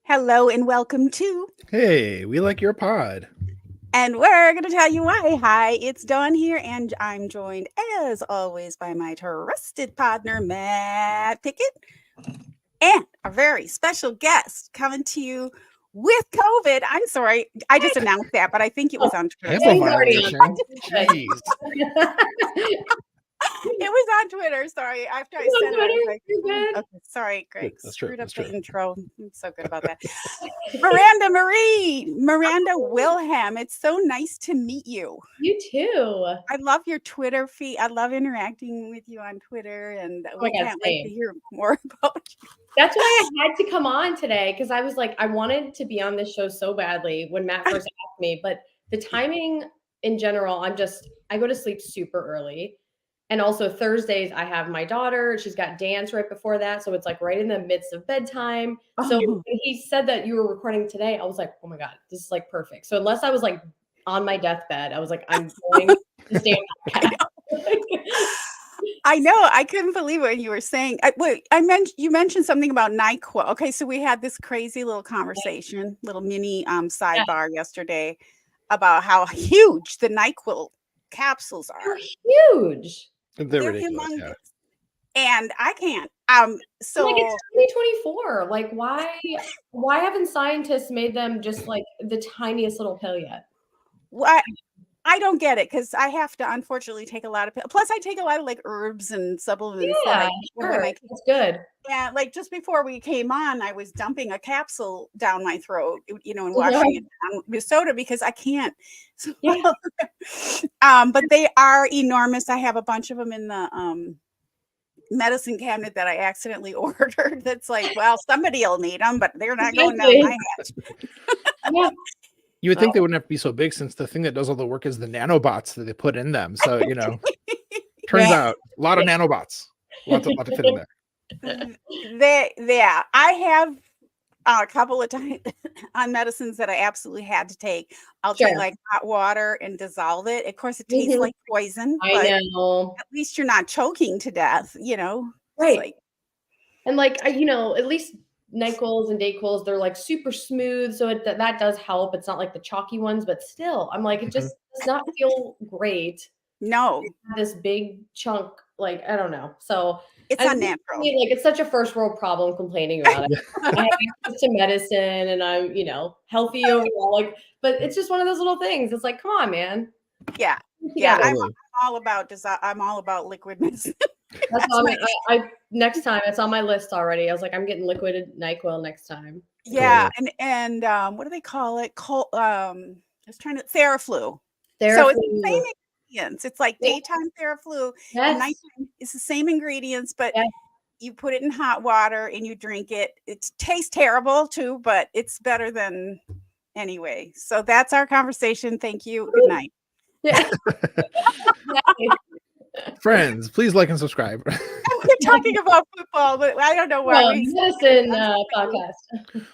Hello and welcome to Hey, we like your pod. And we're going to tell you why. Hi, it's Dawn here, and I'm joined, as always, by my trusted partner, Matt Pickett, and a very special guest coming to you with COVID. I'm sorry, I just announced that, but I think it was on Twitter. Jeez. It was on Twitter. Sorry, after I said it, I was like, okay, sorry, Greg. Screwed up the intro. I'm so good about that. Miranda Wilhelm. It's so nice to meet you. You too. I love your Twitter feed. I love interacting with you on Twitter, and we can't wait to hear more about you. That's why I had to come on today, because I was like, I wanted to be on this show so badly when Matt first asked me, but the timing in general, I go to sleep super early. And also Thursdays, I have my daughter. She's got dance right before that. So it's like right in the midst of bedtime. So when he said that you were recording today, I was like, oh my God, this is like perfect. So unless I was like on my deathbed, I was like, I'm going to stay on my I know. I couldn't believe what you were saying. You mentioned something about NyQuil. Okay, so we had this crazy little conversation, little mini sidebar yesterday about how huge the NyQuil capsules are. They're huge. They're ridiculous. Yeah. And I can't. So like it's 2024. Like why haven't scientists made them just like the tiniest little pill yet? What? I don't get it, because I have to unfortunately take a lot of pills. Plus I take a lot of like herbs and supplements. Yeah, sure. That's good. Yeah, like just before we came on, I was dumping a capsule down my throat, and washing it down with soda because I can't. Yeah. But they are enormous. I have a bunch of them in the medicine cabinet that I accidentally ordered. That's like, well, somebody will need them, but they're not going down my hatch. Yeah. You would think they wouldn't have to be so big, since the thing that does all the work is the nanobots that they put in them. So, turns out a lot of nanobots. Lot to fit in there. I have a couple of times on medicines that I absolutely had to take. I'll take like hot water and dissolve it. Of course, it tastes like poison. I know. At least you're not choking to death, Right. And like, at least NyQuils and Dayquils, they're like super smooth. So that does help. It's not like the chalky ones, but still, I'm like, it just does not feel great. No. This big chunk, like, I don't know. So it's unnatural. Like, it's such a first world problem complaining about it. I have access to medicine and I'm, healthy overall. Like, but it's just one of those little things. It's like, come on, man. Yeah. Yeah. I'm all about liquid medicine. That's next time it's on my list already. I was like, I'm getting liquid NyQuil next time. Yeah. And what do they call it? I was trying to Theraflu. So it's the same ingredients. It's like daytime Theraflu and nighttime. It's the same ingredients, but you put it in hot water and you drink it. It tastes terrible too, but it's better than anyway. So that's our conversation. Thank you. Good night. Yeah. Friends, please like and subscribe. We're talking about football, but I don't know why. Medicine podcast.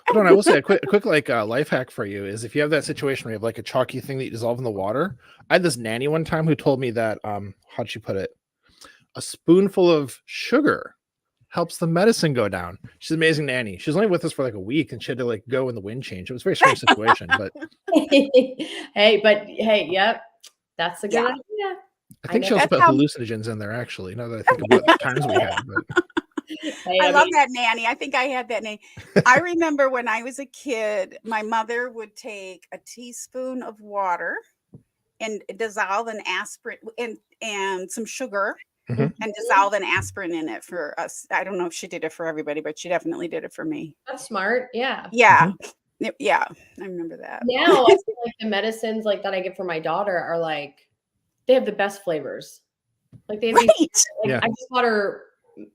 Hold on, I will say a quick life hack for you is if you have that situation where you have like a chalky thing that you dissolve in the water. I had this nanny one time who told me that how'd she put it? A spoonful of sugar helps the medicine go down. She's an amazing nanny. She was only with us for like a week, and she had to like go in the wind change. It was a very strange situation, but yep, that's a good idea. I think she also put hallucinogens in there, actually, now that I think about the times we had. But. I love that nanny. I think I had that nanny. I remember when I was a kid, my mother would take a teaspoon of water and dissolve an aspirin and some sugar and dissolve an aspirin in it for us. I don't know if she did it for everybody, but she definitely did it for me. That's smart. Yeah. Yeah. Yeah. I remember that. Now I feel like the medicines like that I get for my daughter are like, they have the best flavors. Like they have these, I just bought her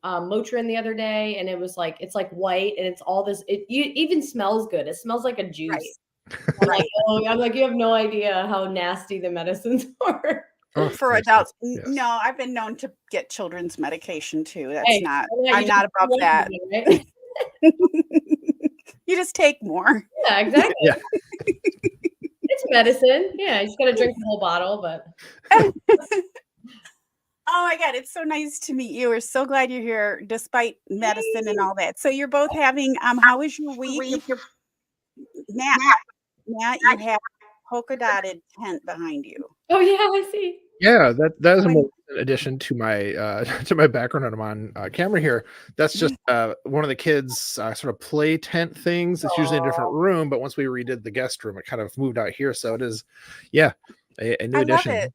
Motrin the other day, and it was like, it's like white, and it's all this. It even smells good. It smells like a juice. Right. I'm like, you have no idea how nasty the medicines are. For adults. Yes. No, I've been known to get children's medication too. That's Hey, I'm not above that. Right? You just take more. Yeah, exactly. Yeah. It's medicine. Yeah, you just gotta drink the whole bottle, but Oh my God, it's so nice to meet you. We're so glad you're here despite medicine and all that. So you're both having how was your week? Matt, you have polka dotted tent behind you. oh yeah, I see. Yeah, that is a more addition to my to my background. I'm on camera here. That's just one of the kids' sort of play tent things. It's usually in a different room, but once we redid the guest room, it kind of moved out here. So it is, a new addition. Love it.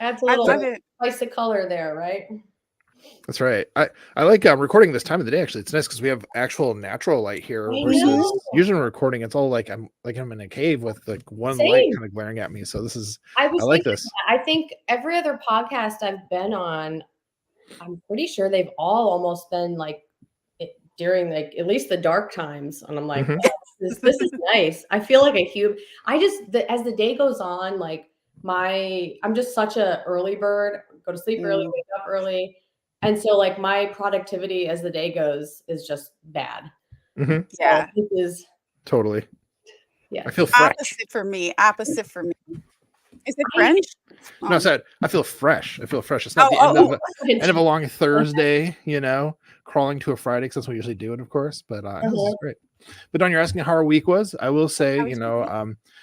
Adds a little spice of color there, right? That's right. I like recording this time of the day. Actually, it's nice because we have actual natural light here versus usually when recording, it's all like I'm in a cave with like one light kind of glaring at me. So this is I like this. I think every other podcast I've been on, I'm pretty sure they've all almost been like during like at least the dark times, and I'm like, this is nice. I feel like as the day goes on, like I'm just such a early bird. Go to sleep early, wake up early. And so like my productivity as the day goes is just bad. So yeah. This is totally. Yeah. I feel fresh. Opposite for me. Is it French? No, I said I feel fresh. It's not the end of a long Thursday, crawling to a Friday because that's what we usually do it, of course. But this is great. But Dawn, you're asking how our week was. I will say,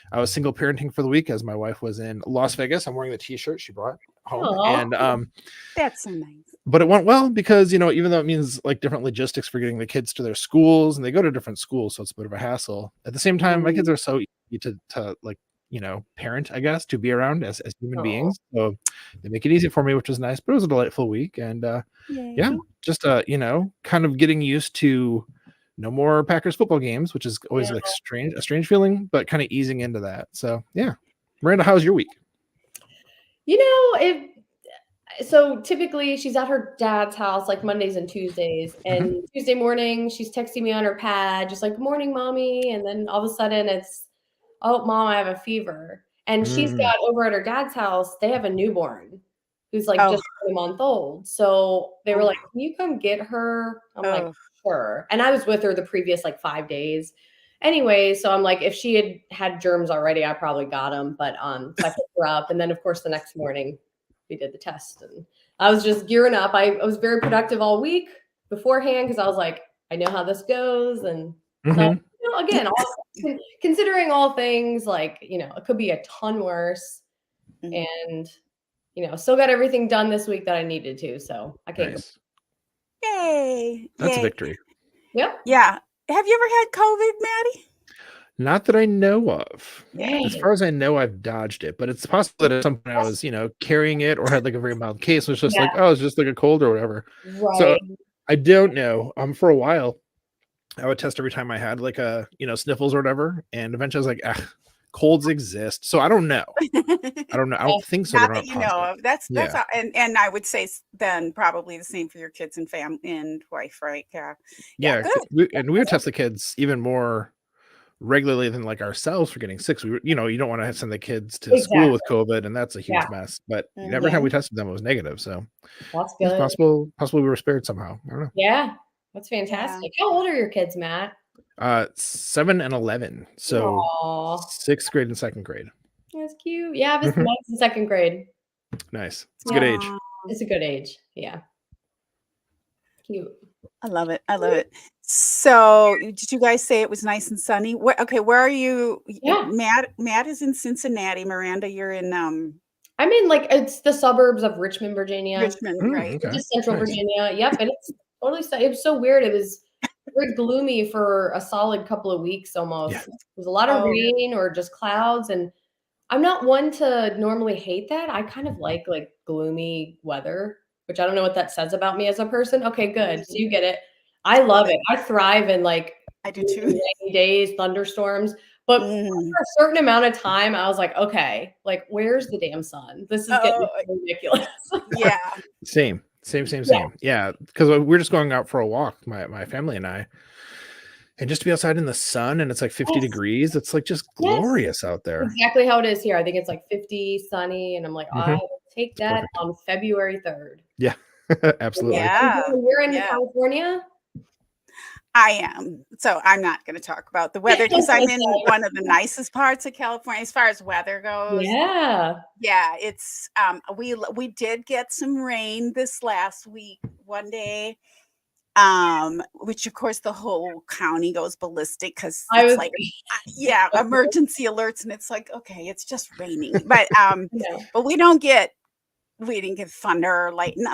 I was single parenting for the week as my wife was in Las Vegas. I'm wearing the T-shirt she brought home, and that's so nice. But it went well because even though it means like different logistics for getting the kids to their schools, and they go to different schools, so it's a bit of a hassle. At the same time, my kids are so easy to like parent, I guess, to be around as human beings. So they make it easy for me, which is nice. But it was a delightful week, and just kind of getting used to no more Packers football games, which is always like a strange feeling, but kind of easing into that. So yeah, Miranda, how's your week? So typically she's at her dad's house like Mondays and Tuesdays, and Tuesday morning she's texting me on her pad, just like, "Morning, mommy," and then all of a sudden it's, "Oh, mom, I have a fever." And she's got over at her dad's house, they have a newborn who's like just a month old. So they were like, "Can you come get her?" I'm like, "Sure." And I was with her the previous like 5 days. Anyway, so I'm like, if she had germs already, I probably got them. But so I picked her up, and then of course the next morning we did the test, and I was just gearing up. I was very productive all week beforehand because I was like, I know how this goes, and so, again, considering all things, like it could be a ton worse, and still got everything done this week that I needed to. So I can't. Nice. Yay! That's a victory. Yep. Yeah. Have you ever had COVID, Maddie? Not that I know of. Yay. As far as I know, I've dodged it, but it's possible that at some point I was, carrying it or had like a very mild case. It was just like, it's just like a cold or whatever. Right. So I don't know. For a while, I would test every time I had like a, sniffles or whatever. And eventually I was like, colds exist. So I don't know. I don't think so. Not that you know of. That's and I would say then probably the same for your kids and family and wife, right? Yeah. We would test the kids even more regularly than like ourselves for getting sick. So we, you don't want to send the kids to school with COVID, and that's a huge mess. But every time we tested them, it was negative. So that's good. It's possible we were spared somehow. I don't know. Yeah, that's fantastic. How old are your kids, Matt? 7 and 11. So 6th grade and 2nd grade. That's cute. Yeah, this mine's in 2nd grade. Nice. It's a good age. It's a good age. Yeah. Cute. I love it. So did you guys say it was nice and sunny? Where are you? Yeah. Matt is in Cincinnati. Miranda, you're in I'm in like, it's the suburbs of Richmond, Virginia. Right. Okay. Just central Virginia. Yep. And it's totally, it was so weird. It was very gloomy for a solid couple of weeks almost. Yeah. It was a lot of rain or just clouds. And I'm not one to normally hate that. I kind of like gloomy weather, which I don't know what that says about me as a person. Okay, good. So you get it. I love it. I thrive in I do too. 90 days, thunderstorms. But for a certain amount of time, I was like, okay, where's the damn sun? This is getting ridiculous. Yeah. Same. Same. Yeah, because we're just going out for a walk, my family and I, and just to be outside in the sun and it's like 50 degrees, it's like just glorious out there. Exactly how it is here. I think it's like 50, sunny, and I'm like, I will take that on February 3rd. Yeah, absolutely. Yeah. You're in California? I am. So I'm not going to talk about the weather because I'm in one of the nicest parts of California as far as weather goes. Yeah. Yeah, it's we did get some rain this last week one day. Which of course the whole county goes ballistic because it's like emergency alerts and it's like, okay, it's just raining. But but we didn't get thunder or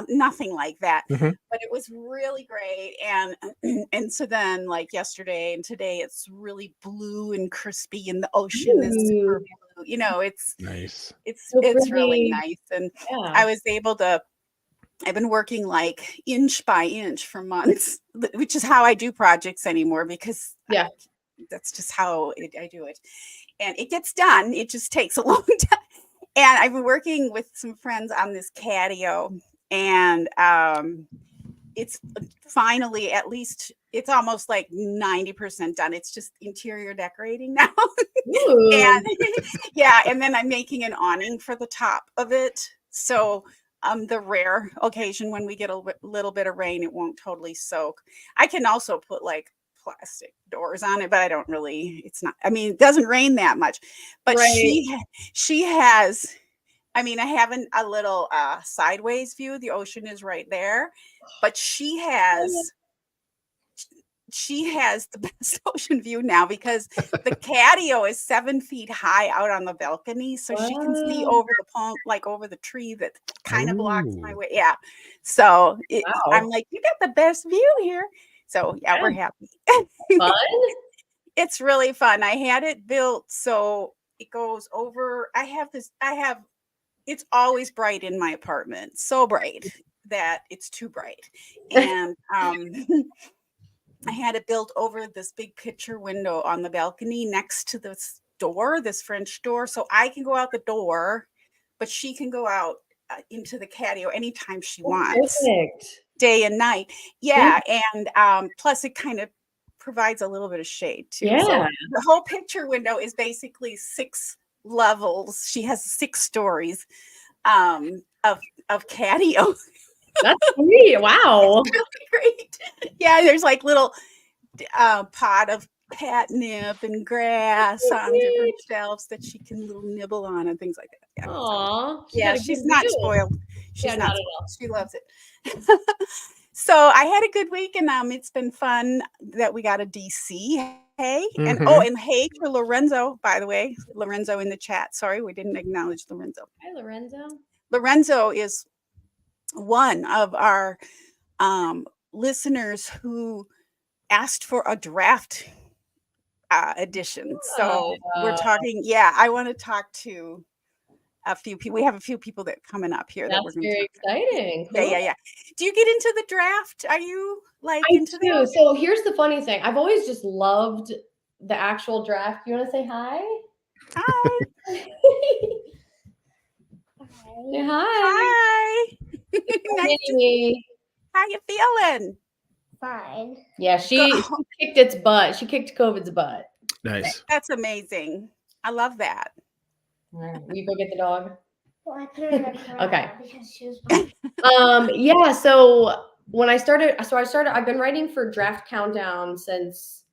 nothing like that. But it was really great. And so then like yesterday and today it's really blue and crispy and the ocean is super blue. You know, it's nice. It's really nice. And I was able to I've been working like inch by inch for months, which is how I do projects anymore because that's just how I do it. And it gets done. It just takes a long time. And I've been working with some friends on this catio, and it's finally, at least it's almost like 90% done. It's just interior decorating now. And and then I'm making an awning for the top of it. So the rare occasion when we get a little bit of rain, it won't totally soak. I can also put like plastic doors on it, but I don't really, it's not, I mean, it doesn't rain that much, but she has, I mean, I have a little sideways view. The ocean is right there, but she has the best ocean view now because the catio is 7 feet high out on the balcony. So she can see over the palm, like over the tree that kind of blocks my way. Yeah. So I'm like, you got the best view here. So we're happy. Fun? It's really fun. I had it built so it goes over. It's always bright in my apartment. So bright that it's too bright. And I had it built over this big picture window on the balcony next to this door, this French door. So I can go out the door, but she can go out into the catio anytime she wants. Perfect. Day and night. Yeah. And plus it kind of provides a little bit of shade too. Yeah. So the whole picture window is basically 6 levels. She has 6 stories of catio. That's great. Wow. It's really great. Yeah, there's like little pot of catnip and grass on different shelves that she can little nibble on and things like that. Aww. Yeah, she's not spoiled. She's not spoiled. She loves it. So I had a good week, and it's been fun that we got a DC. Hey, and and hey for Lorenzo, by the way. Lorenzo in the chat. Sorry, we didn't acknowledge Lorenzo. Hi, Lorenzo. Lorenzo is one of our listeners who asked for a draft edition. So we're talking. I want to talk to a few people. We have a few people that coming up here. That's that we're very exciting. Cool. Yeah. Do you get into the draft? Are you like into the? So here's the funny thing. I've always just loved the actual draft. You want to say hi? Hi. Hi. Nice to see you. How you feeling? Fine. Yeah, she kicked its butt. She kicked COVID's butt. Nice. That's amazing. I love that. All right, you go get the dog. Well, I put her in her okay. Because she was yeah. So when I started, I've been writing for Draft Countdown since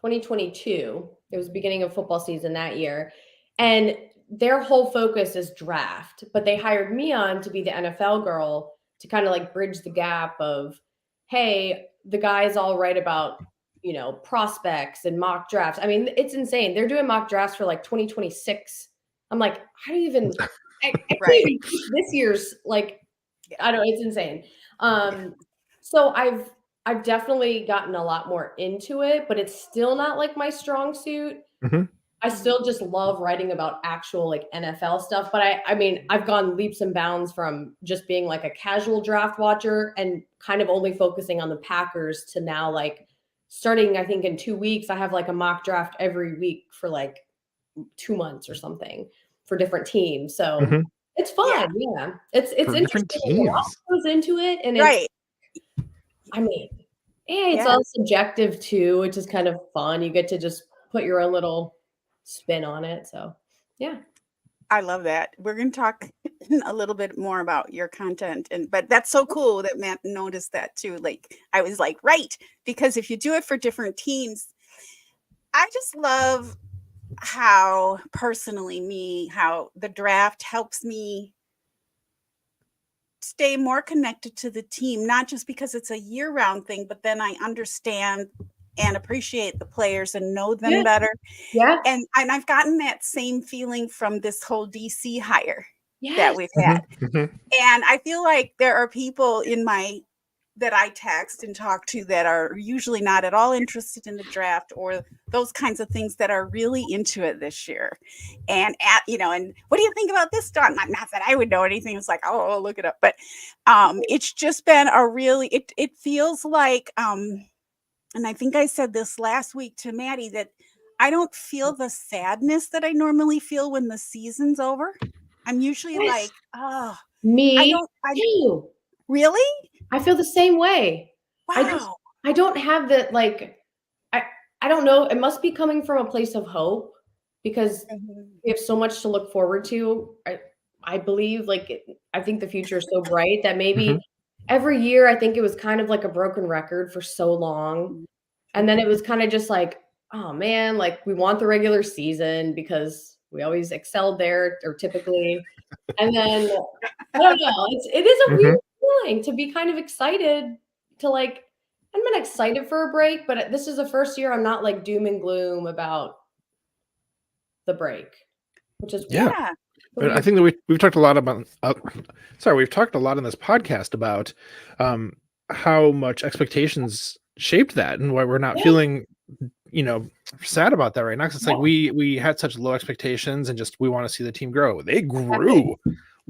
2022. It was the beginning of football season that year, and their whole focus is draft. But they hired me on to be the NFL girl to kind of like bridge the gap of, hey, the guys all write about, prospects and mock drafts. I mean, it's insane. They're doing mock drafts for like 2026. I'm like, how do you even, I can't even keep this year's, like, I don't know, it's insane. So I've definitely gotten a lot more into it, but it's still not like my strong suit. I still just love writing about actual like NFL stuff. But I mean, I've gone leaps and bounds from just being like a casual draft watcher and kind of only focusing on the Packers to now like starting, I think in 2 weeks, I have like a mock draft every week for like 2 months or something for different teams. So It's fun. Yeah. It's For different interesting. A lot teams. goes into it. And Right. I mean, it's Yeah. all subjective too, which is kind of fun. You get to just put your own little spin on it. So yeah. I love that. We're going to talk a little bit more about your content, but that's so cool that Matt noticed that too. Like I was like, right, because if you do it for different teams, I just love how personally how the draft helps me stay more connected to the team, not just because it's a year-round thing, but then I understand and appreciate the players and know them better. Yeah. And I've gotten that same feeling from this whole DC hire that we've had. And I feel like there are people that I text and talk to that are usually not at all interested in the draft or those kinds of things that are really into it this year. And and what do you think about this, Dawn? Not that I would know anything. It's like, oh, look it up. But it's just been a really, it feels like, and I think I said this last week to Maddie, that I don't feel the sadness that I normally feel when the season's over. I'm usually like, oh, me too. Really? I feel the same way. Wow. I don't have the I don't know. It must be coming from a place of hope because we have so much to look forward to. I believe I think the future is so bright that maybe every year I think it was kind of like a broken record for so long. And then it was kind of just like, oh man, like we want the regular season because we always excelled there or typically. And then I don't know. It is a weird feeling to be kind of excited to I'm not excited for a break, but this is the first year I'm not like doom and gloom about the break, which is weird. I think that we've talked a lot about we've talked a lot in this podcast about how much expectations shaped that and why we're not feeling sad about that right now. 'Cause it's like we had such low expectations and just we want to see the team grow. They grew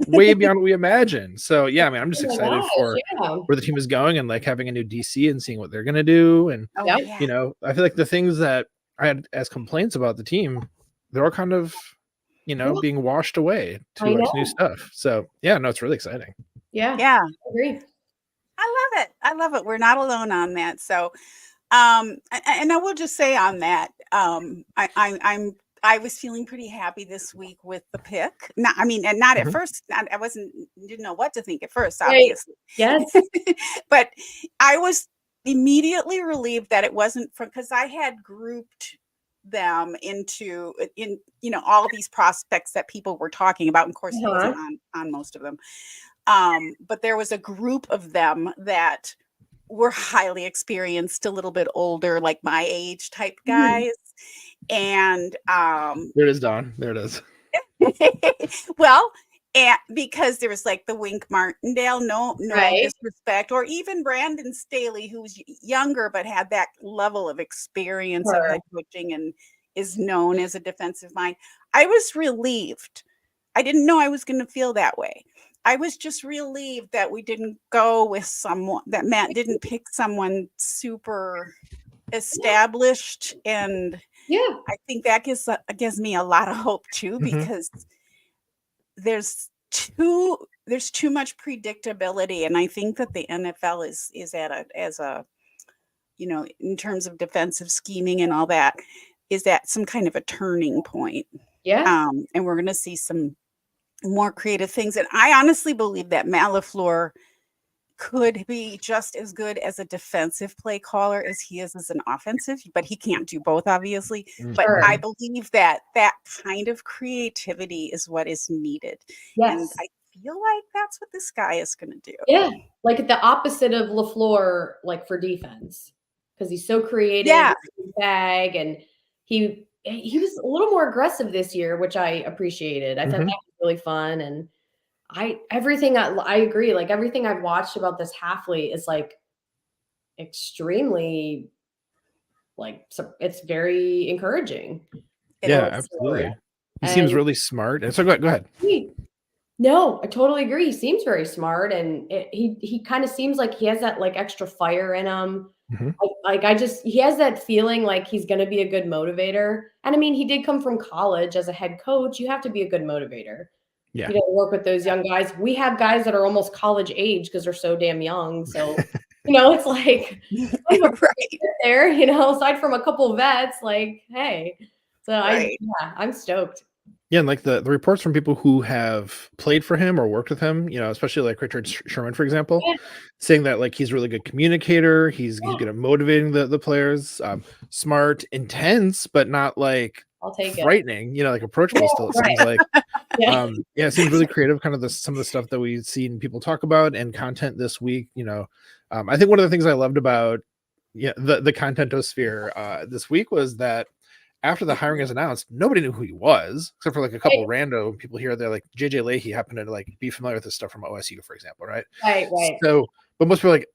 way beyond what we imagined. So yeah, I mean, I'm just excited for where the team is going and like having a new DC and seeing what they're gonna do. And I feel like the things that I had as complaints about the team, they're all kind of being washed away to new stuff. So yeah, no, it's really exciting. Yeah. I agree. I love it. We're not alone on that. So and I will just say on that, I was feeling pretty happy this week with the pick. Not at first. Didn't know what to think at first, obviously. Yes. But I was immediately relieved that it wasn't because I had grouped them into all these prospects that people were talking about. And of course, he wasn't on most of them. But there was a group of them that were highly experienced, a little bit older, like my age type guys. And there it is, Dawn. There it is. Well, and because there was like the Wink Martindale, no disrespect, or even Brandon Staley, who's younger but had that level of experience of head coaching and is known as a defensive mind. I was relieved. I didn't know I was going to feel that way. I was just relieved that we didn't go with someone, that Matt didn't pick someone super established. And I think that gives me a lot of hope too, because there's too much predictability. And I think that the NFL is as a in terms of defensive scheming and all that, is at some kind of a turning point. Yeah. And we're going to see some more creative things. And I honestly believe that Matt LaFleur could be just as good as a defensive play caller as he is as an offensive, but he can't do both, obviously. But I believe that kind of creativity is what is needed. Yes. And I feel like that's what this guy is going to do. Yeah. Like the opposite of LaFleur, like for defense, because he's so creative, bag, and he was a little more aggressive this year, which I appreciated. I thought that was really fun. And I agree. Like everything I've watched about this Halfley is like extremely it's very encouraging. Absolutely. He seems really smart. And so go ahead. No, I totally agree. He seems very smart, and he kind of seems like he has that like extra fire in him. He has that feeling like he's going to be a good motivator. And I mean, he did come from college as a head coach. You have to be a good motivator. Yeah. you know, work with those young guys. We have guys that are almost college age because they're so damn young. So, you know, it's like Right. there, you know, aside from a couple vets, like, hey. So Right. I'm stoked. Yeah, and like the reports from people who have played for him or worked with him, you know, especially like Richard Sherman, for example, Yeah. saying that like he's a really good communicator, he's good at motivating the players, smart, intense, but not like I'll take it. frightening, you know, like approachable still, it seems like. Yeah. Yeah, it seems really creative, kind of some of the stuff that we've seen people talk about and content this week, you know. I think one of the things I loved about the contentosphere this week was that after the hiring is announced, nobody knew who he was, except for like a couple rando people here. They're like JJ Leahy happened to like be familiar with this stuff from OSU, for example, right? Right. So, but most people are like,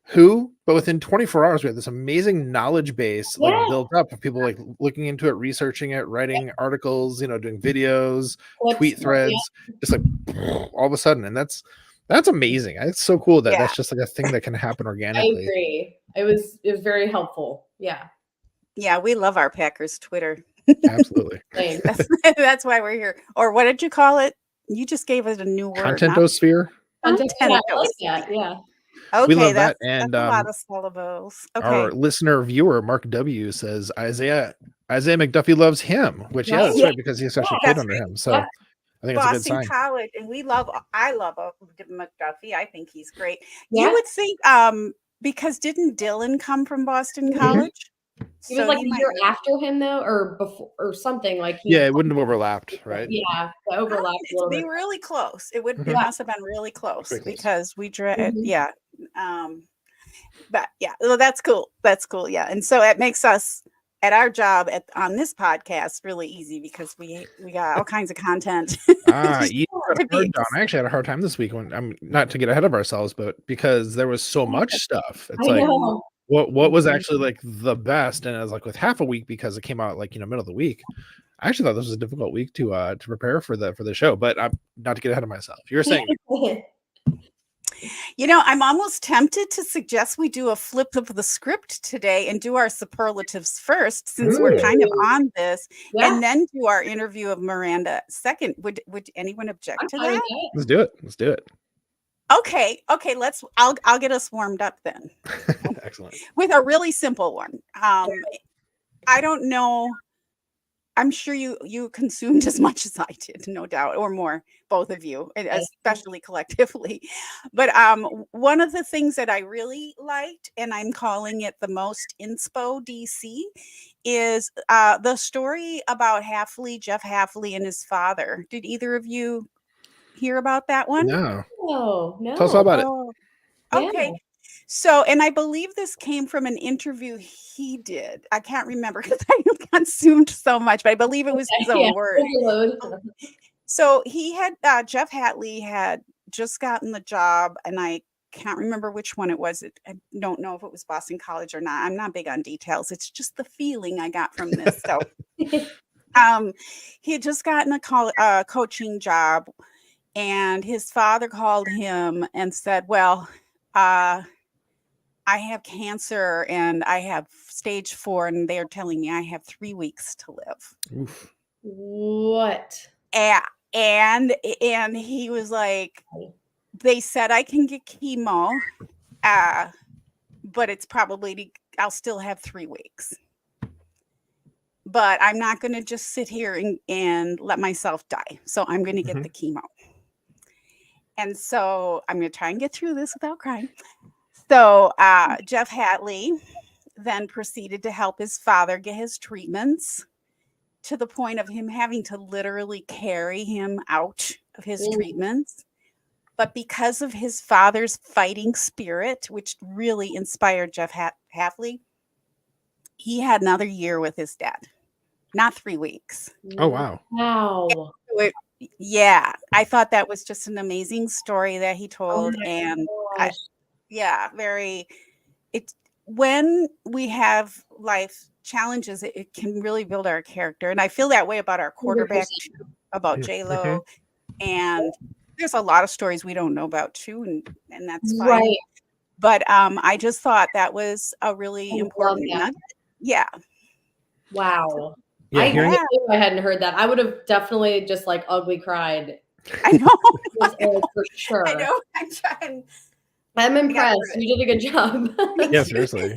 who? But within 24 hours, we had this amazing knowledge base like built up of people like looking into it, researching it, writing articles, you know, doing videos, tweet threads, just like all of a sudden. And that's amazing. It's so cool that that's just like a thing that can happen organically. I agree. It was very helpful. Yeah. Yeah, we love our Packers Twitter. Absolutely. That's why we're here. Or what did you call it? You just gave it a new word. Contentosphere. Yeah, I like that. Yeah. Okay, we love that's and a lot of syllables. Okay. Our listener viewer Mark W says Isaiah McDuffie loves him, which that's right, because he actually played under him. So I think it's a good Boston sign. College, and I love McDuffie. I think he's great. Yeah. You would think because didn't Dylan come from Boston College? He was like a year after him though, or before, or something like. It wouldn't have overlapped, right? Yeah, it overlapped a little bit. Be really close. It must have been really close because we yeah. But yeah, well, that's cool. That's cool. Yeah, and so it makes us at our job on this podcast really easy because we got all kinds of content. I actually had a hard time this week when I'm not to get ahead of ourselves, but because there was so much stuff. It's like what was actually like the best, and it was like with half a week because it came out like middle of the week. I actually thought this was a difficult week to prepare for the show, but I'm not to get ahead of myself. You're saying. I'm almost tempted to suggest we do a flip of the script today and do our superlatives first, since we're kind of on this, and then do our interview of Miranda second. Would anyone object to that? Let's do it. Okay. I'll get us warmed up then. Excellent. With a really simple one. I don't know. I'm sure you consumed as much as I did, no doubt, or more, both of you, especially collectively. But one of the things that I really liked, and I'm calling it the most inspo DC, is the story about Jeff Hafley and his father. Did either of you hear about that one? No. Tell us all about it. Okay. So, and I believe this came from an interview he did. I can't remember because I consumed so much, but I believe it was his own word. So he had, Jeff Hafley had just gotten the job, and I can't remember which one it was. I don't know if it was Boston College or not. I'm not big on details. It's just the feeling I got from this. So he had just gotten a coaching job, and his father called him and said, well, I have cancer and I have stage 4, and they're telling me I have 3 weeks to live. Oof. What? And he was like, they said I can get chemo, but it's probably, I'll still have 3 weeks. But I'm not going to just sit here and let myself die. So I'm going to get the chemo. And so I'm going to try and get through this without crying. So Jeff Hafley then proceeded to help his father get his treatments, to the point of him having to literally carry him out of his treatments. But because of his father's fighting spirit, which really inspired Jeff Hafley, he had another year with his dad, not 3 weeks. Oh, wow. Wow. Yeah, I thought that was just an amazing story that he told. When we have life challenges, it can really build our character. And I feel that way about our quarterback, too, about J-Lo. And there's a lot of stories we don't know about too, and that's fine. Right. But I just thought that was a really important nugget. Yeah. Wow. Yeah, I hearing can't believe I hadn't heard that. I would have definitely just like ugly cried. I know. For sure. I know. I'm trying. I'm impressed. You did a good job. yeah, seriously.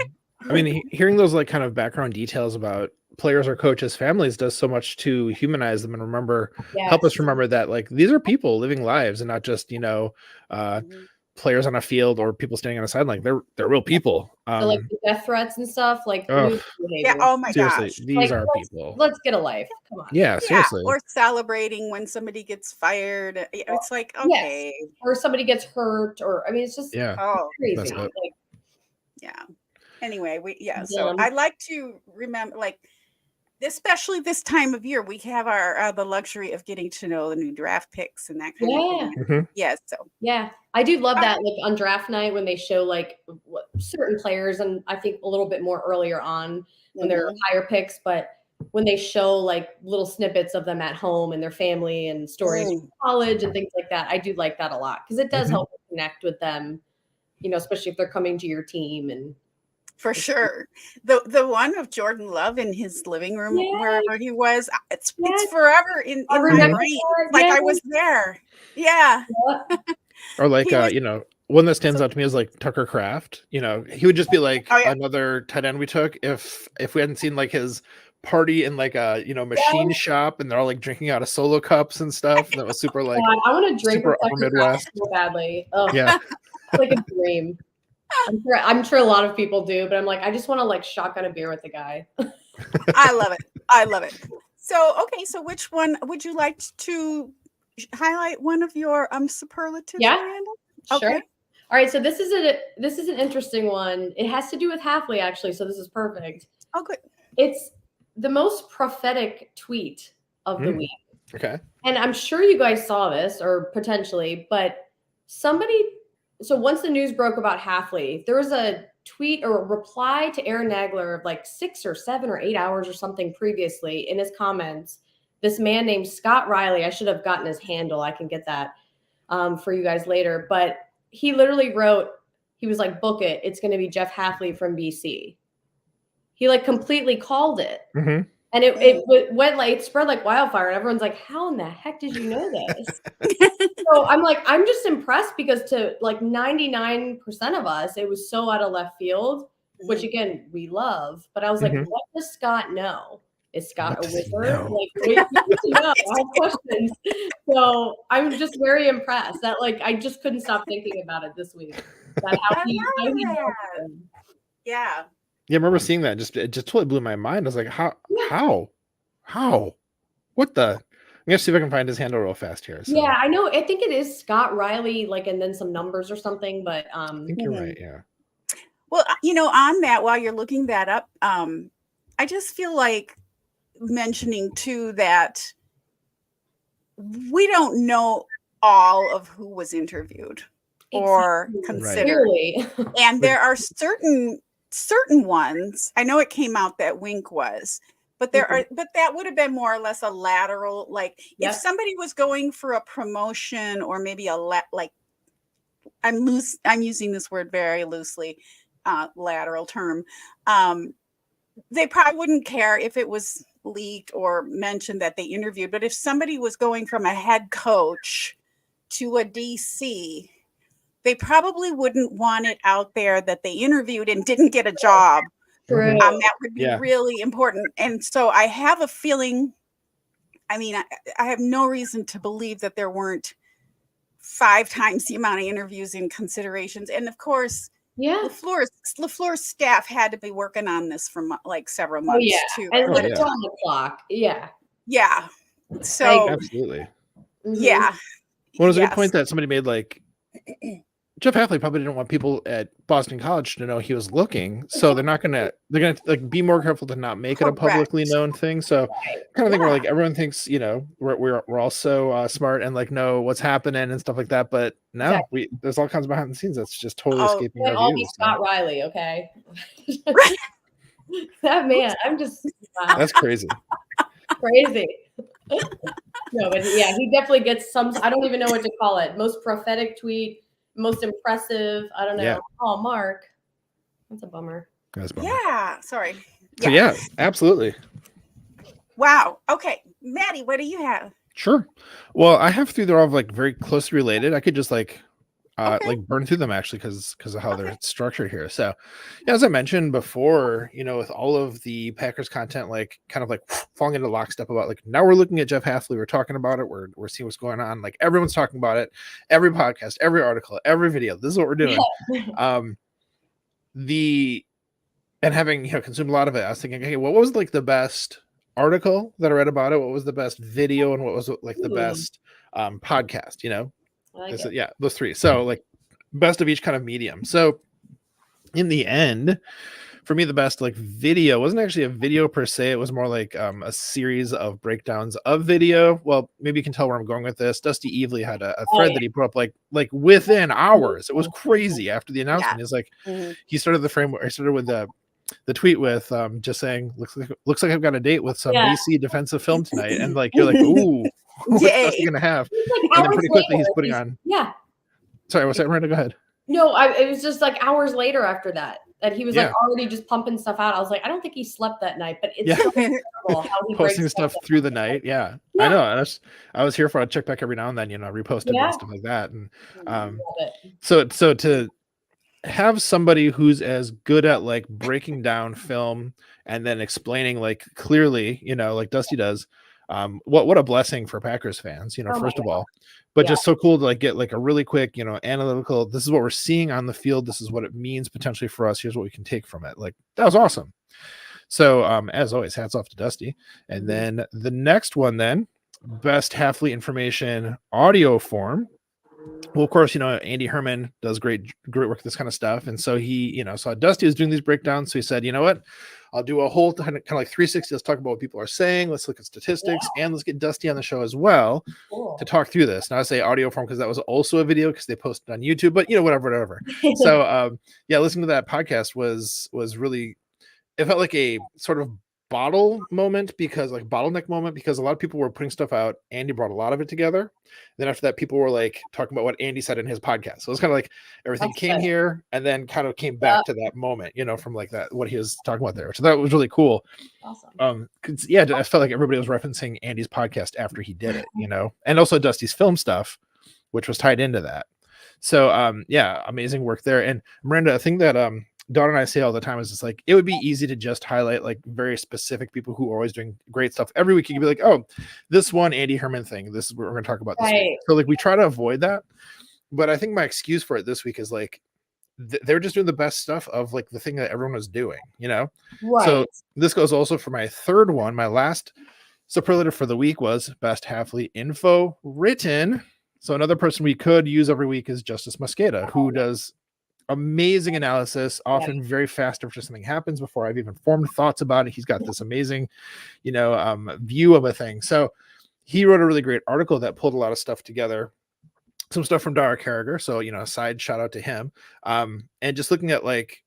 I mean, hearing those like kind of background details about players or coaches' families does so much to humanize them and help us remember that like these are people living lives and not just players on a field or people standing on a sideline. They're real people. So like the death threats and stuff, like yeah. Oh my seriously, gosh. these are people. Let's get a life. Come on. Yeah, seriously. Or celebrating when somebody gets fired. It's like, okay. Yes. Or somebody gets hurt, or I mean, it's just crazy. Like, yeah. Anyway, so I like to remember, like, especially this time of year, we have our the luxury of getting to know the new draft picks and that kind of thing. Mhm. Yeah, so yeah, I do love that. Like on draft night when they show like certain players, and I think a little bit more earlier on when they're higher picks, but when they show like little snippets of them at home and their family and stories from college and things like that, I do like that a lot because it does help connect with them, you know, especially if they're coming to your team. And for sure, the one of Jordan Love in his living room, wherever he was, it's forever in my brain. Like I was there. Yeah. Or like one that stands out to me is like Tucker Kraft. You know, he would just be like another tight end we took if we hadn't seen like his party in like a machine shop and they're all like drinking out of solo cups and stuff. That was super like I want to drink super with upper Midwest so badly. Oh, yeah, it's like a dream. I'm sure a lot of people do, but I'm like, I just want to like shotgun a beer with the guy. I love it. So, okay. So which one would you like to highlight one of your superlatives, Miranda? Sure. Okay. All right. So this is an interesting one. It has to do with Halfley, actually. So this is perfect. Oh, good. It's the most prophetic tweet of the week. Okay. And I'm sure you guys saw this, or potentially, but so once the news broke about Halfley, there was a tweet or a reply to Aaron Nagler of like 6 or 7 or 8 hours or something previously in his comments. This man named Scott Riley, I should have gotten his handle. I can get that for you guys later. But he literally wrote, he was like, book it. It's going to be Jeff Halfley from BC. He like completely called it. Mm-hmm. And it went like, it spread like wildfire. And everyone's like, how in the heck did you know this? So I'm like, I'm just impressed because to like 99% of us, it was so out of left field, which again, we love. But I was like, what does Scott know? Is Scott a wizard? Like, we need to know. I have questions. So I'm just very impressed that like, I just couldn't stop thinking about it this week. How he yeah. Yeah, I remember seeing that. It just totally blew my mind. I was like, how? What the? I'm gonna see if I can find his handle real fast here. So. Yeah, I know. I think it is Scott Riley, like, and then some numbers or something. But I think you're right. Yeah. Well, on that, while you're looking that up, I just feel like mentioning too that we don't know all of who was interviewed or considered, and there are certain ones. I know it came out that Wink was, but but that would have been more or less a lateral, like if somebody was going for a promotion or maybe like I'm using this word very loosely, lateral term. They probably wouldn't care if it was leaked or mentioned that they interviewed, but if somebody was going from a head coach to a DC, they probably wouldn't want it out there that they interviewed and didn't get a job. That would be really important. And so I have a feeling, I mean, I have no reason to believe that there weren't 5 times the amount of interviews and considerations. And of course, LaFleur's staff had to be working on this for like several months too. And it's on the clock. Yeah. So absolutely. Yeah. Well, it was a good point that somebody made, like Jeff Halfley probably didn't want people at Boston College to know he was looking, so they're gonna like be more careful to not make it a publicly known thing. So kind of thing where like everyone thinks we're all so smart and like know what's happening and stuff like that, but no, there's all kinds of behind the scenes that's just totally escaping our all views. Be Scott Riley, okay? That man, I'm just that's crazy. Crazy. No, but yeah, he definitely gets some. I don't even know what to call it. Most prophetic tweet. Most impressive. I don't know. Yeah. Oh, Mark. That's a bummer. That's a bummer. Yeah. Sorry. So yeah, absolutely. Wow. Okay. Maddie, what do you have? Sure. Well, I have three. They're all like very closely related. I could just like burn through them actually because of how they're structured here. So as I mentioned before, with all of the Packers content like kind of like falling into lockstep about like now we're looking at Jeff Hafley, we're talking about it, we're seeing what's going on, like everyone's talking about it, every podcast, every article, every video, this is what we're doing. And having consumed a lot of it, I was thinking, hey, what was like the best article that I read about it, what was the best video, and what was like the best podcast, those three. So like best of each kind of medium. So in the end, for me, the best like video wasn't actually a video per se. It was more like a series of breakdowns of video. Well, maybe you can tell where I'm going with this. Dusty Evely had a thread that he put up like within hours. It was crazy after the announcement. It's like he started the framework. I started with the tweet with just saying looks like I've got a date with some DC defensive film tonight, and like you're like, ooh, what's Dusty gonna have? And then pretty quickly he's putting on. Yeah. Sorry, what's that, Miranda? Go ahead. No, it was just like hours later after that he was like already just pumping stuff out. I was like, I don't think he slept that night, but it's so incredible how he posting stuff through the night. Yeah. I know. I was here for a check back every now and then, reposted and stuff like that. And so to have somebody who's as good at like breaking down film and then explaining like clearly, like Dusty does, what a blessing for Packers fans, first of all, but just so cool to like get like a really quick, analytical, this is what we're seeing on the field. This is what it means potentially for us. Here's what we can take from it. Like that was awesome. So as always, hats off to Dusty. And then the next one then, best Hafley information audio form. Well, of course, Andy Herman does great work with this kind of stuff. And so he, saw Dusty was doing these breakdowns. So he said, you know what, I'll do a whole kind of like 360. Let's talk about what people are saying. Let's look at statistics and let's get Dusty on the show as well to talk through this. Now I say audio form because that was also a video because they posted on YouTube, but whatever. So listening to that podcast was really, it felt like a sort of bottleneck moment because a lot of people were putting stuff out. Andy brought a lot of it together. Then after that, people were like talking about what Andy said in his podcast. So it's kind of like everything came here and then kind of came back to that moment, from like that, what he was talking about there. So that was really cool. Awesome. I felt like everybody was referencing Andy's podcast after he did it, and also Dusty's film stuff, which was tied into that. So amazing work there. And Miranda, a thing that Dawn and I say all the time is it's like it would be easy to just highlight like very specific people who are always doing great stuff every week. You could be like, oh, this one Andy Herman thing, this is what we're going to talk about this week. So like we try to avoid that, but I think my excuse for it this week is like they're just doing the best stuff of like the thing that everyone was doing, Right. So this goes also for my third one. My last superlative for the week was best Hafley info written. So another person we could use every week is Justice Mosqueda, who does amazing analysis, often very fast after something happens before I've even formed thoughts about it. He's got this amazing, view of a thing. So he wrote a really great article that pulled a lot of stuff together, some stuff from Dara Carragher. So, a side shout out to him. And just looking at like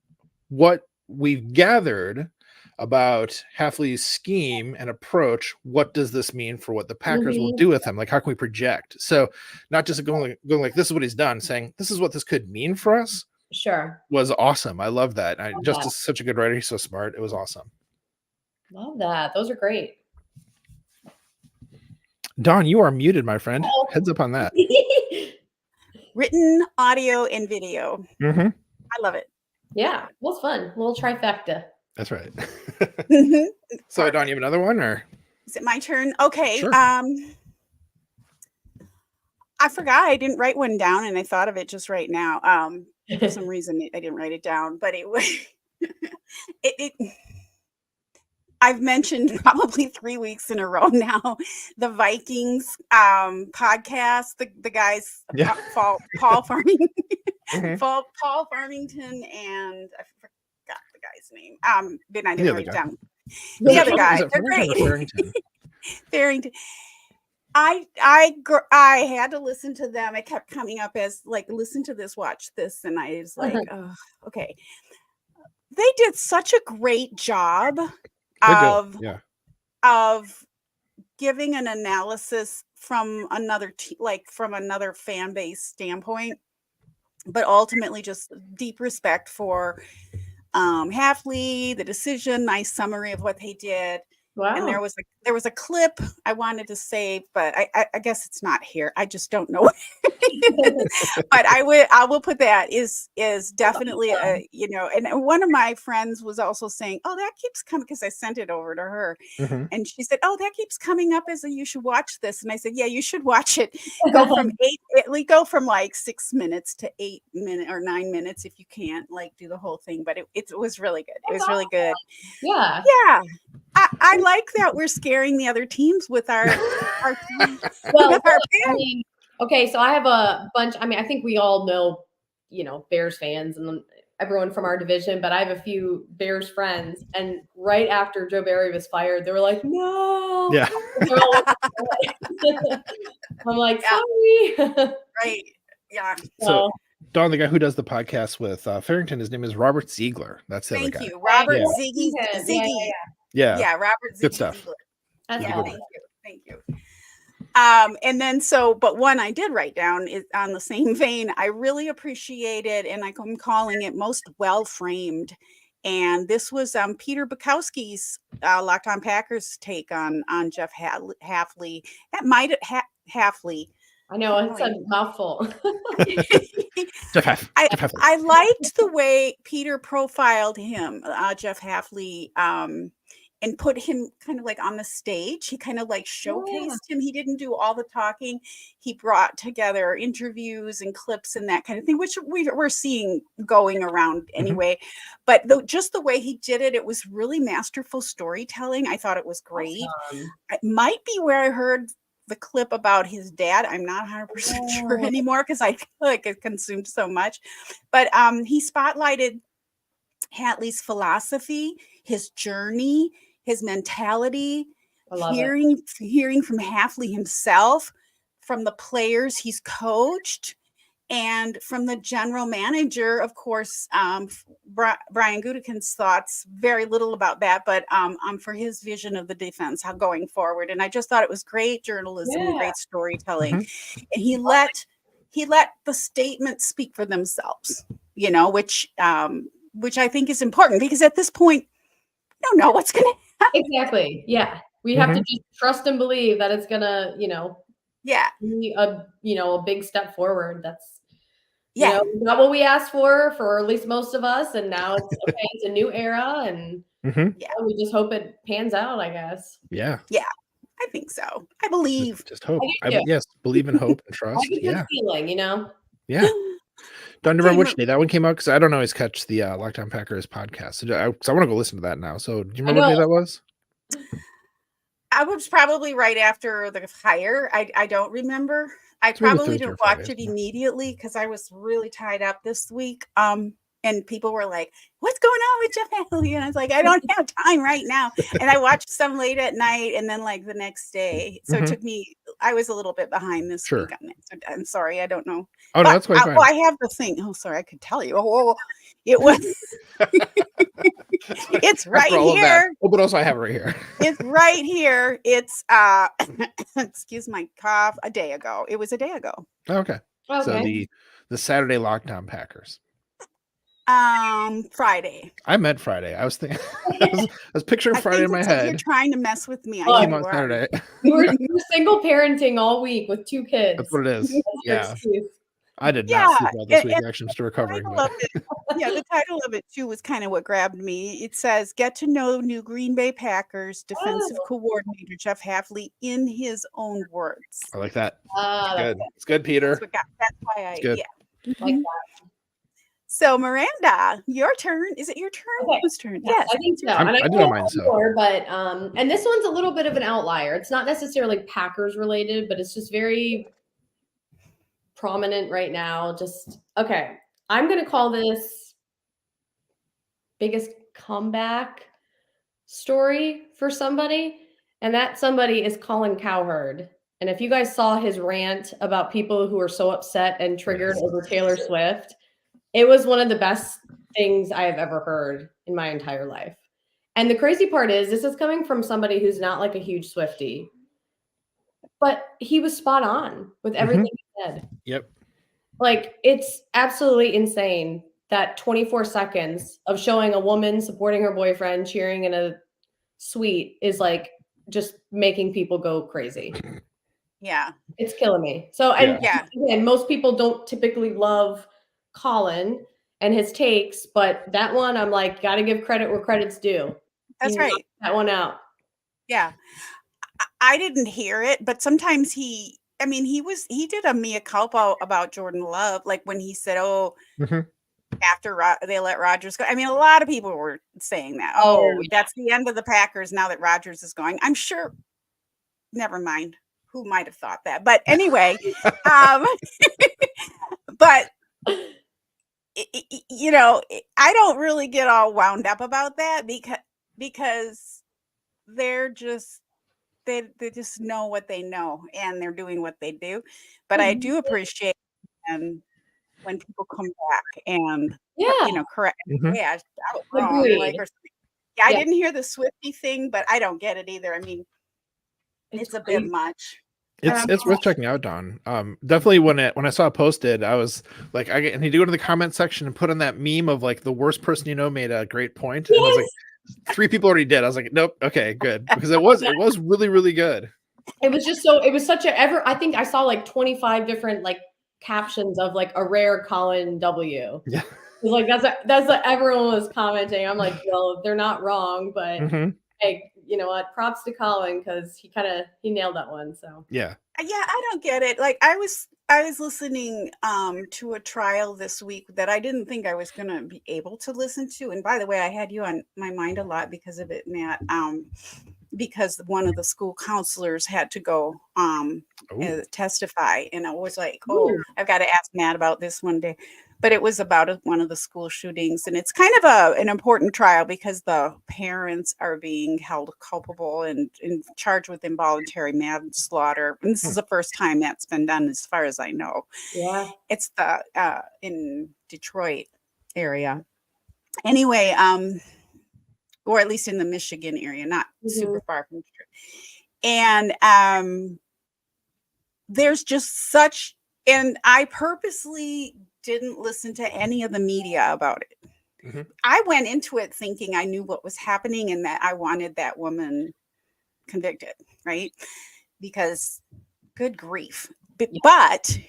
what we've gathered about Hafley's scheme and approach. What does this mean for what the Packers will do with him? Like, how can we project? So not just going like, this is what he's done, saying this is what this could mean for us. Sure. Was awesome. I love that. Is such a good writer. He's so smart. It was awesome. Love that. Those are great. Dawn, you are muted, my friend. Heads up on that. Written, audio, and video. Mm-hmm. I love it. Yeah. Well, it's fun. A little trifecta. That's right. So, Dawn, you have another one, or is it my turn? Okay. Sure. I forgot I didn't write one down, and I thought of it just right now. For some reason, I didn't write it down, but it was. I've mentioned probably 3 weeks in a row now the Vikings podcast. The guys, Paul Farmington, Paul Farmington, and I forgot the guy's name. Then I didn't write it down. The other guy, they're great. Farrington. I had to listen to them. It kept coming up as like, listen to this, watch this, and I was like, oh, okay. They did such a great job of giving an analysis from another from another fan base standpoint, but ultimately just deep respect for Hafley, the decision, nice summary of what they did. Wow. And there was there was a clip I wanted to save, but I guess it's not here. I just don't know. But I will put that is definitely a, you know, and one of my friends was also saying, oh, that keeps coming, because I sent it over to her, and she said, oh, that keeps coming up as a, you should watch this. And I said, yeah, you should watch it. Go from like 6 minutes to 8 minutes or 9 minutes if you can't like do the whole thing. But it was really good. It was really good. Yeah. Yeah. I like that we're scaring the other teams with our well, I mean, okay, so I have a bunch. I mean, I think we all know, you know, Bears fans and everyone from our division, but I have a few Bears friends. And right after Joe Barry was fired, they were like, no. Yeah. I'm like, sorry. Right. Yeah. So Dawn, the guy who does the podcast with Farrington, his name is Robert Ziegler. That's the other guy. Thank you, Robert Ziggy. Yeah. Robert Ziggy. Good stuff. Ziegler. That's Thank you. And then but one I did write down is on the same vein. I really appreciated, and I'm calling it most well framed. And this was Peter Bukowski's Locked On Packers take on Jeff Hafley. That might Hafley. I know, it's a mouthful. I liked the way Peter profiled him, Jeff Hafley, and put him kind of like on the stage. He kind of like showcased him. He didn't do all the talking. He brought together interviews and clips and that kind of thing, which we're seeing going around anyway. But just the way he did it, it was really masterful storytelling. I thought it was great. Awesome. It might be where I heard the clip about his dad. I'm not 100% sure anymore because I feel like it consumed so much. But he spotlighted Hatley's philosophy, his journey, his mentality, hearing from Hafley himself, from the players he's coached, and from the general manager. Of course, Brian Gutekunst's thoughts, very little about that, but for his vision of the defense, how going forward. And I just thought it was great journalism and great storytelling. And he let the statements speak for themselves, you know, which I think is important, because at this point, we don't know what's going to happen. Exactly. Yeah. We have to just trust and believe that it's going to, you know, be a big step forward. That's, you know, not what we asked for at least most of us. And now it's okay. It's a new era, and we just hope it pans out, I guess. Yeah. Yeah. I think so. I believe. Just hope. Yes. Believe in hope and trust. Good feeling, you know? Yeah. Don't remember which day that one came out, because I don't always catch the Locked On Packers podcast. So I want to go listen to that now. So do you remember what day that was? I was probably right after the hire. I don't remember. I probably didn't watch it immediately because I was really tied up this week. And people were like, what's going on with Jeff Hafley? And I was like, I don't have time right now. And I watched some late at night and then like the next day. So it took me, I was a little bit behind this week on it. So I'm sorry, I don't know. Oh, no, that's quite fine. I have the thing. Oh, sorry, I could tell you. It was, it's right here. Oh, but also I have it right here. It's right here. It's, excuse my cough, a day ago. It was a day ago. Okay. So the Saturday Locked On Packers. Friday. I meant Friday. I was thinking. I was picturing Friday in my head. You're trying to mess with me. I came on Saturday. You were single parenting all week with 2 kids. That's what it is. Yeah. I did not sleep well this week. Actually, I'm still recovering. The title of it too was kind of what grabbed me. It says, "Get to know new Green Bay Packers defensive coordinator Jeff Hafley in his own words." I like that. Good. It's good, Peter. That's why I like that. So Miranda, your turn. Is it your turn? Okay. Whose turn? Yes, I think so. I do mine so. But and this one's a little bit of an outlier. It's not necessarily Packers related, but it's just very prominent right now. I'm going to call this biggest comeback story for somebody, and that somebody is Colin Cowherd. And if you guys saw his rant about people who are so upset and triggered over Taylor Swift, it was one of the best things I have ever heard in my entire life. And the crazy part is, this is coming from somebody who's not like a huge Swiftie, but he was spot on with everything he said. Yep. Like, it's absolutely insane that 24 seconds of showing a woman supporting her boyfriend cheering in a suite is like just making people go crazy. Yeah. It's killing me. So, and again, most people don't typically love Colin and his takes, but that one, I'm like, got to give credit where credit's due. That's right. That one out. Yeah. I didn't hear it, but sometimes he did a mea culpa about Jordan Love, like when he said, "Oh, after they let Rodgers go." I mean, a lot of people were saying that. Oh, that's the end of the Packers now that Rodgers is going. I'm sure. Never mind. Who might have thought that? But anyway, but you know, I don't really get all wound up about that because they're just. They just know what they know and they're doing what they do. But I do appreciate when people come back and correct. Yeah, I was wrong. Like, I didn't hear the Swiftie thing, but I don't get it either. I mean, it's a bit much. It's worth checking out, Dawn. Definitely when I saw it posted, I was like, I need to go to the comment section and put on that meme of like the worst person you know made a great point. And I was like, 3 people already did. I was like, nope. Okay, good. Because it was really, really good. It was just it was such I think I saw like 25 different like captions of like a rare Colin W. Yeah. It was like, that's what everyone was commenting. I'm like, well, they're not wrong, but hey, you know what? Props to Colin because he nailed that one. So yeah. Yeah, I don't get it. Like I was listening to a trial this week that I didn't think I was gonna be able to listen to. And by the way, I had you on my mind a lot because of it, Matt. Because one of the school counselors had to go testify, and I was like, I've got to ask Matt about this one day. But it was about one of the school shootings, and it's kind of an important trial because the parents are being held culpable and charged with involuntary manslaughter. And this is the first time that's been done, as far as I know. Yeah, it's the in Detroit area. Anyway, or at least in the Michigan area, not super far from Detroit. And there's just such, and I purposely didn't listen to any of the media about it. I went into it thinking I knew what was happening and that I wanted that woman convicted, right? Because good grief. But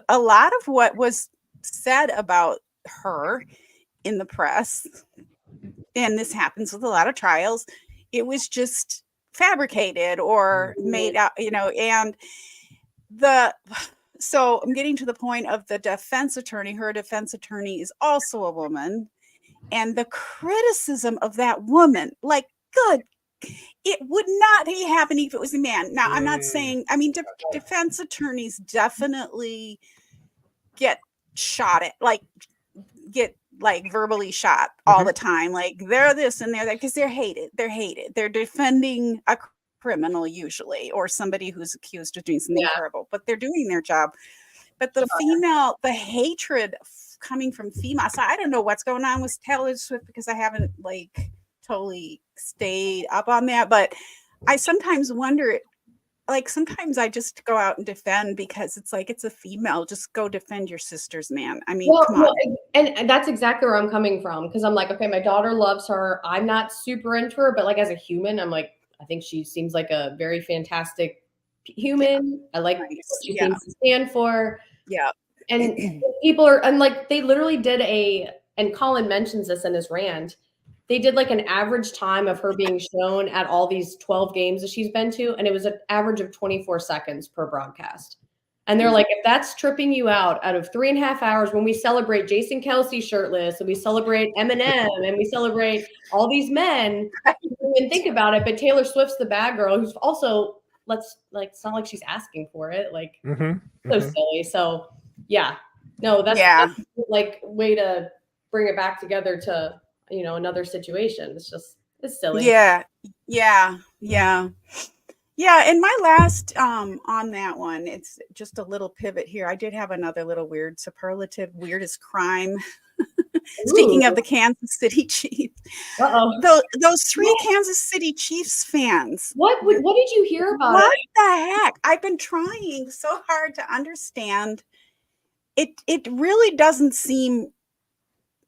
a lot of what was said about her in the press, and this happens with a lot of trials, it was just fabricated or made out, and so I'm getting to the point of the defense attorney. Her defense attorney is also a woman. And the criticism of that woman, like, good, it would not happen if it was a man. Now, I'm not saying, defense attorneys definitely get shot at, get verbally shot all the time. Like they're this and they're that because they're hated. They're defending a criminal usually, or somebody who's accused of doing something terrible, but they're doing their job. But the hatred coming from female. So I don't know what's going on with Taylor Swift because I haven't totally stayed up on that. But I sometimes wonder, sometimes I just go out and defend because it's like, it's a female. Just go defend your sisters, man. I mean, come on. And that's exactly where I'm coming from. Because I'm like, okay, my daughter loves her. I'm not super into her, but as a human, I'm like, I think she seems like a very fantastic human. I like what she seems to stand for. Yeah. And people are, and they literally did and Colin mentions this in his rant, they did an average time of her being shown at all these 12 games that she's been to. And it was an average of 24 seconds per broadcast. And they're like, if that's tripping you out of 3.5 hours when we celebrate Jason Kelsey shirtless and we celebrate Eminem and we celebrate all these men, you can think about it. But Taylor Swift's the bad girl who's also, it's not like she's asking for it. So silly. So yeah, no, that's way to bring it back together to, another situation. It's silly. Yeah. And my last on that one, it's just a little pivot here. I did have another little weird superlative, weirdest crime. Speaking of the Kansas City Chiefs, those 3 Kansas City Chiefs fans. What did you hear about? What the heck? I've been trying so hard to understand. It really doesn't seem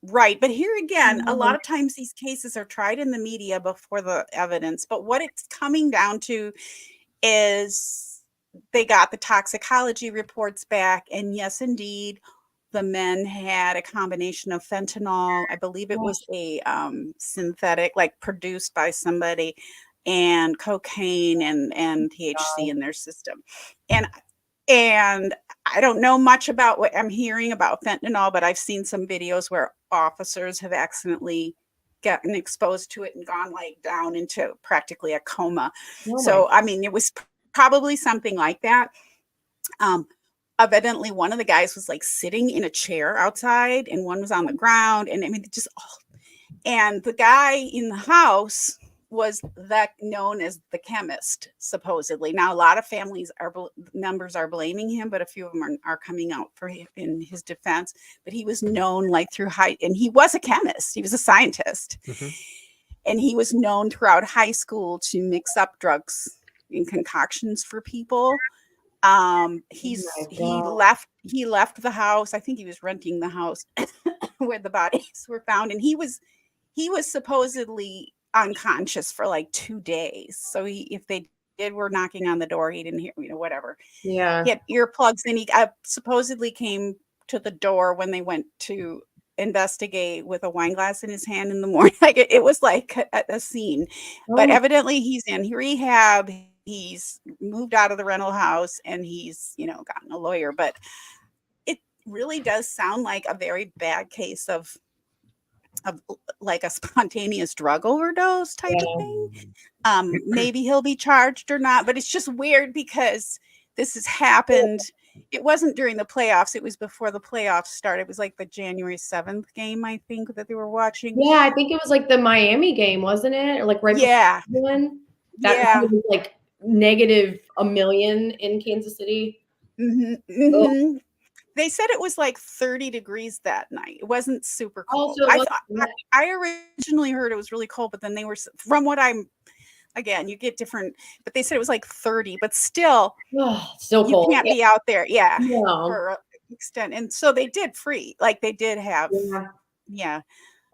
Right. But here again, a lot of times these cases are tried in the media before the evidence. But what it's coming down to is they got the toxicology reports back. And yes, indeed, the men had a combination of fentanyl. I believe it was a synthetic, like produced by somebody, and cocaine and THC in their system. And I don't know much about what I'm hearing about fentanyl, but I've seen some videos where officers have accidentally gotten exposed to it and gone like down into practically a coma. So, I mean, it was probably something like that. Evidently, one of the guys was like sitting in a chair outside and one was on the ground. And I mean, and the guy in the house was that known as the chemist, supposedly. Now, a lot of members are blaming him, but a few of them are coming out for him in his defense. But he was known like through and he was a chemist. He was a scientist. And he was known throughout high school to mix up drugs in concoctions for people. He left the house. I think he was renting the house where the bodies were found. And he was supposedly unconscious for like 2 days. So if they were knocking on the door, he didn't hear, whatever. Yeah. He had earplugs and he supposedly came to the door when they went to investigate with a wine glass in his hand in the morning. Like it was like a scene. But evidently he's in rehab. He's moved out of the rental house and he's, gotten a lawyer. But it really does sound like a very bad case of like a spontaneous drug overdose type of thing. Maybe he'll be charged or not, but it's just weird because this has happened. It wasn't during the playoffs. It was before the playoffs started. It was like the January 7th game, I think, that they were watching. Yeah, I think it was like the Miami game, wasn't it? Or like right before the one? That was like negative $1 million in Kansas City. They said it was like 30 degrees that night. It wasn't super cold. I originally heard it was really cold, but then they were, from what again, you get different, but they said it was like 30, but still cold. You can't be out there. Yeah. No. For an extent. And so they did like they did have, Oh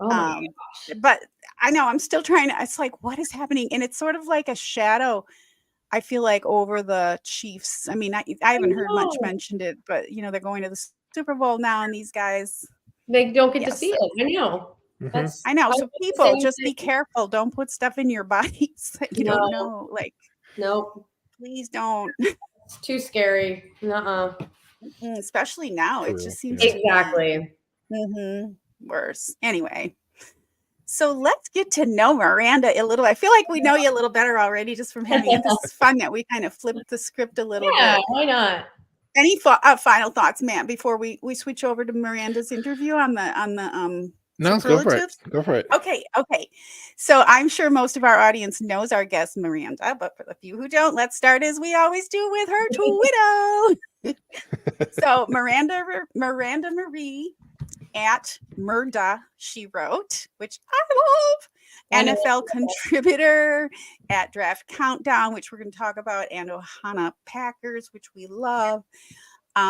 my gosh. But I know I'm still trying to, it's like, what is happening? And it's sort of like a shadow, I feel like, over the Chiefs. I mean, I haven't heard much mentioned it, but they're going to the Super Bowl now, and these guys, they don't get to see it. I know. I know. So people, just be careful. Don't put stuff in your bodies that you don't know. Like, nope. Please don't. It's too scary. Especially now. It just seems exactly worse. Anyway. So let's get to know Miranda a little. I feel like we know you a little better already just from having it. This is fun that we kind of flipped the script a little bit. Yeah, why not? Any final thoughts, Matt, before we switch over to Miranda's interview on the No, go for it. Go for it. Okay. So I'm sure most of our audience knows our guest Miranda, but for the few who don't, let's start as we always do with her Twitter. So Miranda Marie at Miranda, she wrote, which I love. NFL contributor at Draft Countdown, which we're going to talk about, and Ohana Packers, which we love.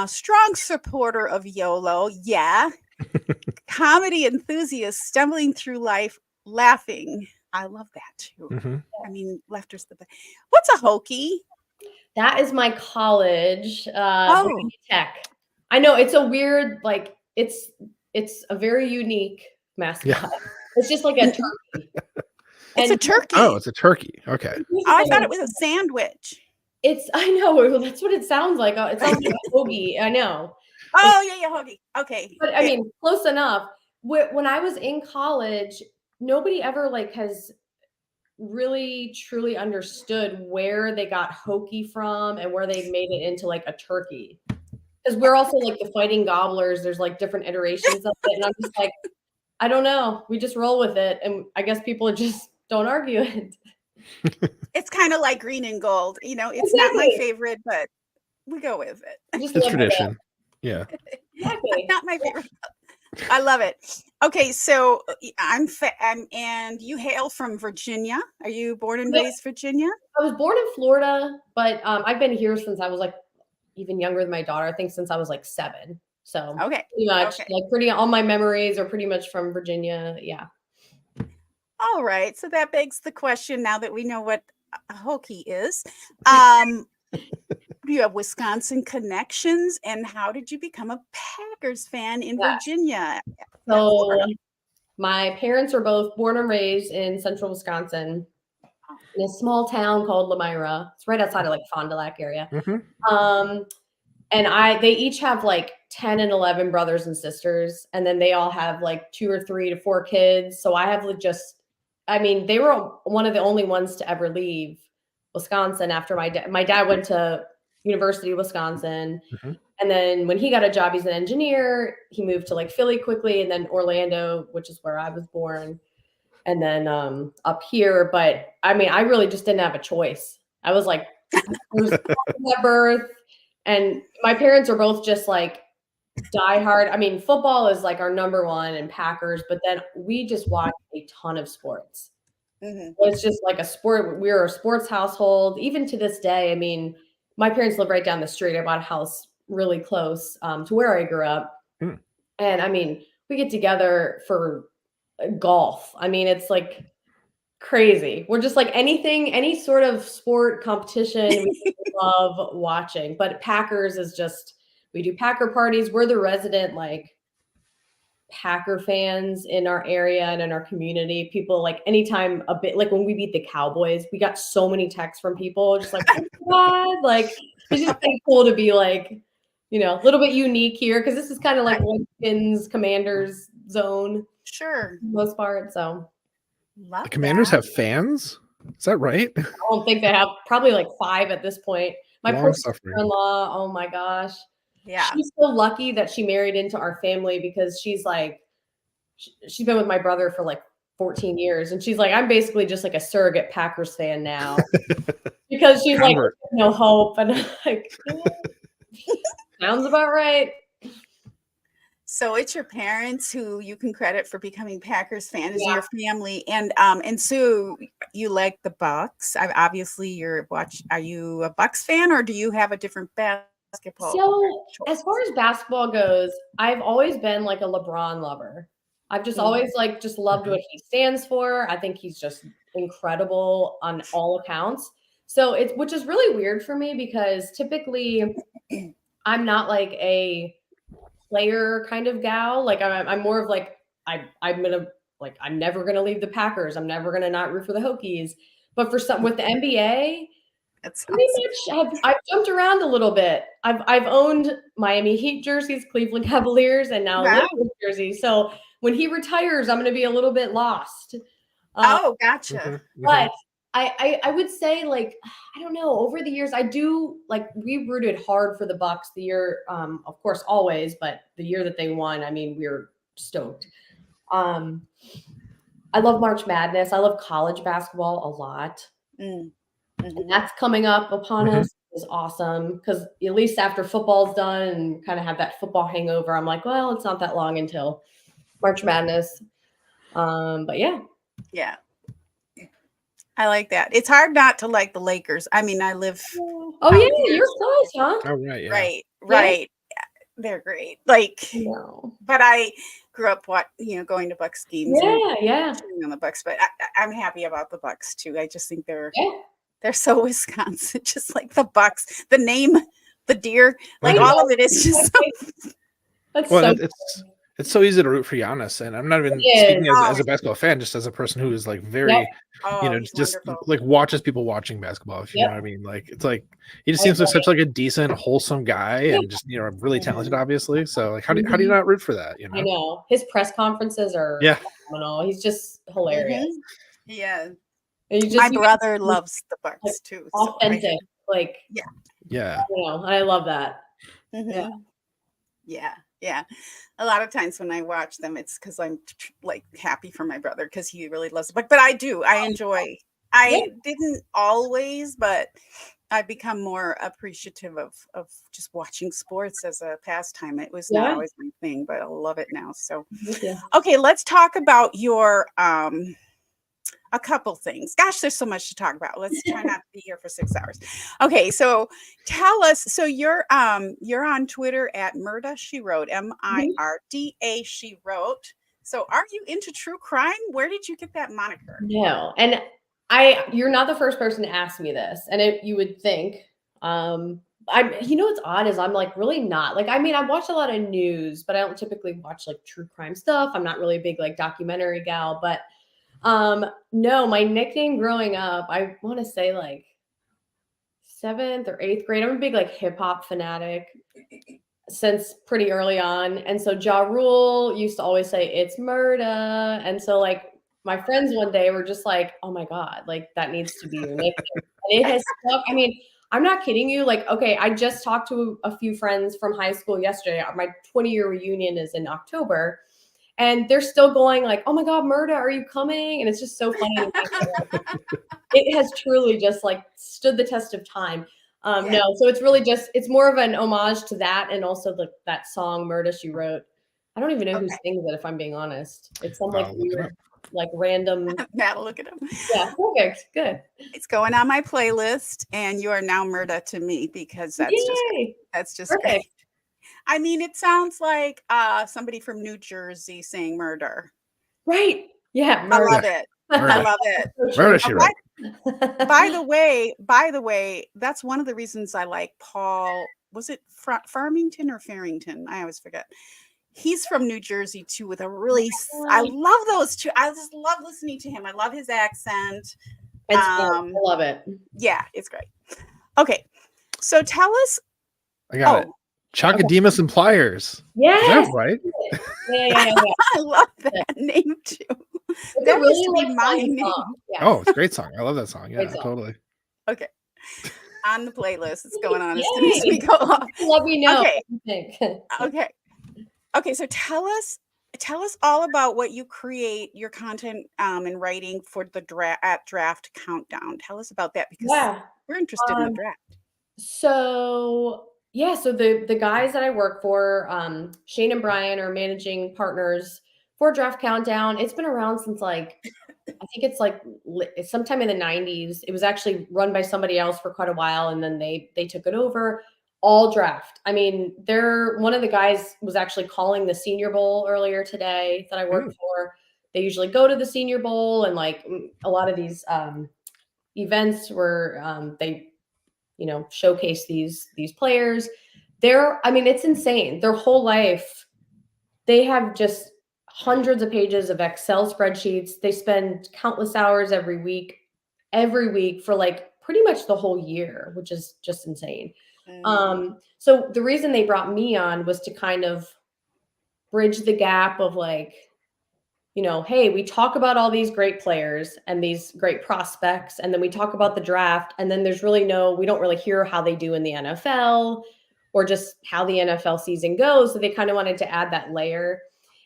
Strong supporter of YOLO. Yeah. Comedy enthusiast stumbling through life laughing. I love that too. I mean, laughter's the best. What's a hokey? That is my college tech. I know it's a weird, like it's a very unique mascot. Yeah. It's just like a turkey. It's a turkey. Oh, it's a turkey. Okay. I thought it was a sandwich. I know, that's what it sounds like. It sounds like a hoagie. I know. Oh, yeah, hoagie. Okay. But I mean, close enough. When I was in college, nobody ever has really truly understood where they got hokey from and where they made it into like a turkey. Because we're also like the fighting gobblers. There's like different iterations of it. And I'm just like, I don't know. We just roll with it. And I guess people just don't argue it. It's kind of like green and gold. It's not my favorite, but we go with it. It's tradition. Yeah. Exactly. Not my favorite. I love it. Okay, so and you hail from Virginia. Are you born and raised Virginia? I was born in Florida, but I've been here since I was like even younger than my daughter. I think since I was like 7. So Okay. pretty much Okay. all my memories are pretty much from Virginia. Yeah. All right. So that begs the question now that we know what a Hokie is. Do you have Wisconsin connections, and how did you become a Packers fan in Virginia? So my parents were both born and raised in central Wisconsin in a small town called Lemira. It's right outside of like Fond du Lac area. And they each have like 10 and 11 brothers and sisters, and then they all have like 2 or 3 to 4 kids. So I have they were one of the only ones to ever leave Wisconsin after my dad. My dad went to University of Wisconsin. And then when he got a job, he's an engineer. He moved to like Philly quickly, and then Orlando, which is where I was born. And then up here. But I mean, I really just didn't have a choice. I was like, at birth. And my parents are both just like diehard. I mean, football is like our number one, and Packers, but then we just watch a ton of sports. It's just like a sport. We're a sports household. Even to this day, I mean, my parents live right down the street. I bought a house really close to where I grew up. And I mean, we get together for golf. I mean, it's like crazy. We're just like any sort of sport competition we love watching. But Packers is just, we do Packer parties. We're the resident like Packer fans in our area and in our community. People like anytime a bit, like when we beat the Cowboys, we got so many texts from people just like, oh my God, like it's just kind of cool to be like, you know, a little bit unique here because this is kind of like Redskins Commanders zone. Sure. For the most part. So the Commanders have fans? Is that right? I don't think they have, probably like 5 at this point. My poor sister-in-law, oh my gosh. Yeah. She's so lucky that she married into our family because she's like, she's been with my brother for like 14 years. And she's like, I'm basically just like a surrogate Packers fan now because she's like, no hope. And I'm like, sounds about right. So it's your parents who you can credit for becoming Packers fans, your family, and Sue, you like the Bucks. Obviously, are you a Bucks fan, or do you have a different basketball? So as far as basketball goes, I've always been like a LeBron lover. I've just always like just loved what he stands for. I think he's just incredible on all accounts. So which is really weird for me because typically I'm not like a player kind of gal. Like I'm more of like I'm never gonna leave the Packers. I'm never gonna not root for the Hokies. But with the NBA, I've jumped around a little bit. I've owned Miami Heat jerseys, Cleveland Cavaliers, and now Lakers jerseys. So when he retires, I'm gonna be a little bit lost. Oh, gotcha. But I would say, like, I don't know, over the years, I do, like, we rooted hard for the Bucks the year, of course, always, but the year that they won, I mean, we were stoked. I love March Madness. I love college basketball a lot. And that's coming up upon us. Is awesome because at least after football's done and kind of have that football hangover, I'm like, well, it's not that long until March Madness. But yeah. Yeah. I like that. It's hard not to like the Lakers. I mean, I live. Oh yeah, you're close, huh? Oh right, yeah. Right. Yeah. They're great. Like, but I grew up going to Bucks games. Yeah. On the Bucks, but I'm happy about the Bucks too. I just think they're so Wisconsin, just like the Bucks. The name, the deer, like all of it is just. It's so easy to root for Giannis, and I'm not even speaking as a basketball fan, just as a person who is like very, just wonderful. Like watches people watching basketball. If you know what I mean, like it's like he just seems like such like a decent, wholesome guy, and just really talented, obviously. So like, how do you not root for that? You know, I know his press conferences are phenomenal. He's just hilarious. Yeah, my brother loves the Bucks too. Authentic, yeah. I love that. Yeah. A lot of times when I watch them, it's because I'm like happy for my brother because he really loves it. But I enjoy. I didn't always, but I've become more appreciative of just watching sports as a pastime. It was not always my thing, but I love it now. So, okay, let's talk about your a couple things. Gosh, there's so much to talk about. Let's try not to be here for 6 hours. Okay, so tell us. So you're on Twitter at Miranda She Wrote, Mirda She Wrote. So are you into true crime? Where did you get that moniker? No, and you're not the first person to ask me this, and you would think. What's odd is I'm like really not like, I mean, I watch a lot of news, but I don't typically watch like true crime stuff. I'm not really a big like documentary gal, but no, my nickname growing up, I want to say like 7th or 8th grade. I'm a big like hip hop fanatic since pretty early on. And so Ja Rule used to always say it's Miranda. And so like my friends one day were just like, oh my God, like that needs to be your nickname. And it has stuck. I mean, I'm not kidding you. Like, okay, I just talked to a few friends from high school yesterday. My 20-year reunion is in October. And they're still going like, oh my God, Miranda, are you coming? And it's just so funny. It has truly just like stood the test of time. No, so it's really just, it's more of an homage to that. And also that song, Miranda She Wrote. I don't even know who sings it, if I'm being honest. It's some like weird, like random. Matt, look at him. Yeah, perfect. Good. It's going on my playlist, and you are now Miranda to me because that's just great. I mean, it sounds like somebody from New Jersey saying murder. Right. Yeah. I love it. I love it. Miranda She Wrote. By the way, that's one of the reasons I like Paul. Was it Farmington or Farrington? I always forget. He's from New Jersey too, with a really. I love those two. I just love listening to him. I love his accent. I love it. Yeah, it's great. Okay, so tell us. I got it. Chocodemus and Pliers. Yes. Is that right? Yeah. I love that name too. That really used to be my name. Yeah. Oh, it's a great song. I love that song. Yeah, totally. Okay. On the playlist. It's going on as soon as we go off. Let me know. Okay. Okay. So tell us all about what you create, your content and writing for the Draft Countdown. Tell us about that because we're interested in the draft. So the guys that I work for, Shane and Brian, are managing partners for Draft Countdown. It's been around since like, I think it's like sometime in the 90s. It was actually run by somebody else for quite a while, and then they took it over. All draft. I mean, one of the guys was actually calling the Senior Bowl earlier today that I worked for. They usually go to the Senior Bowl, and like a lot of these events where they showcase these players. It's insane. Their whole life, they have just hundreds of pages of Excel spreadsheets. They spend countless hours every week for like pretty much the whole year, which is just insane. So the reason they brought me on was to kind of bridge the gap of like, hey, we talk about all these great players and these great prospects, and then we talk about the draft, and then we don't really hear how they do in the NFL or just how the NFL season goes. So they kind of wanted to add that layer.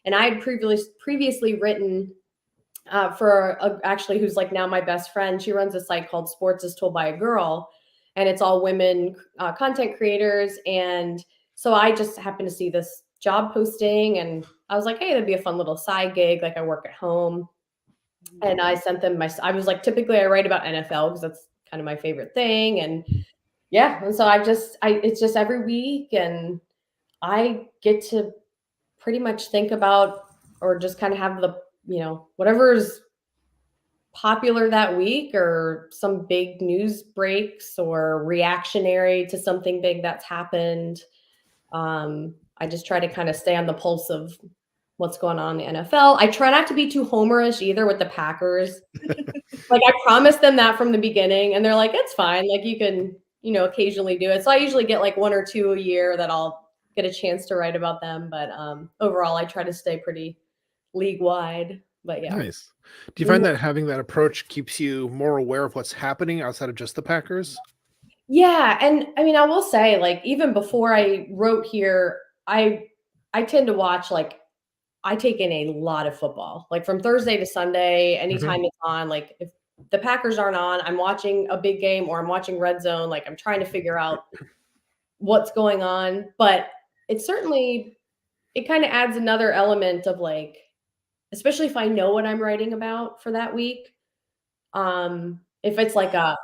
And I had previously written for actually who's like now my best friend. She runs a site called Sports is Told by a Girl, and it's all women content creators. And so I just happened to see this job posting, and I was like, hey, that'd be a fun little side gig. Like I work at home. And I sent them I was like, typically I write about NFL because that's kind of my favorite thing. And and so it's just every week, and I get to pretty much think about or just kind of have the, whatever's popular that week or some big news breaks or reactionary to something big that's happened. I just try to kind of stay on the pulse of what's going on in the NFL. I try not to be too homerish either with the Packers. Like I promised them that from the beginning, and they're like, it's fine. Like you can, occasionally do it. So I usually get like 1 or 2 a year that I'll get a chance to write about them. But overall, I try to stay pretty league wide. But yeah. Nice. Do you find that having that approach keeps you more aware of what's happening outside of just the Packers? Yeah. And I mean, I will say, like, even before I wrote here, I tend to watch, like, I take in a lot of football, like from Thursday to Sunday, anytime it's on. Like if the Packers aren't on, I'm watching a big game or I'm watching Red Zone. Like I'm trying to figure out what's going on. But it kind of adds another element of like, especially if I know what I'm writing about for that week, If it's like a,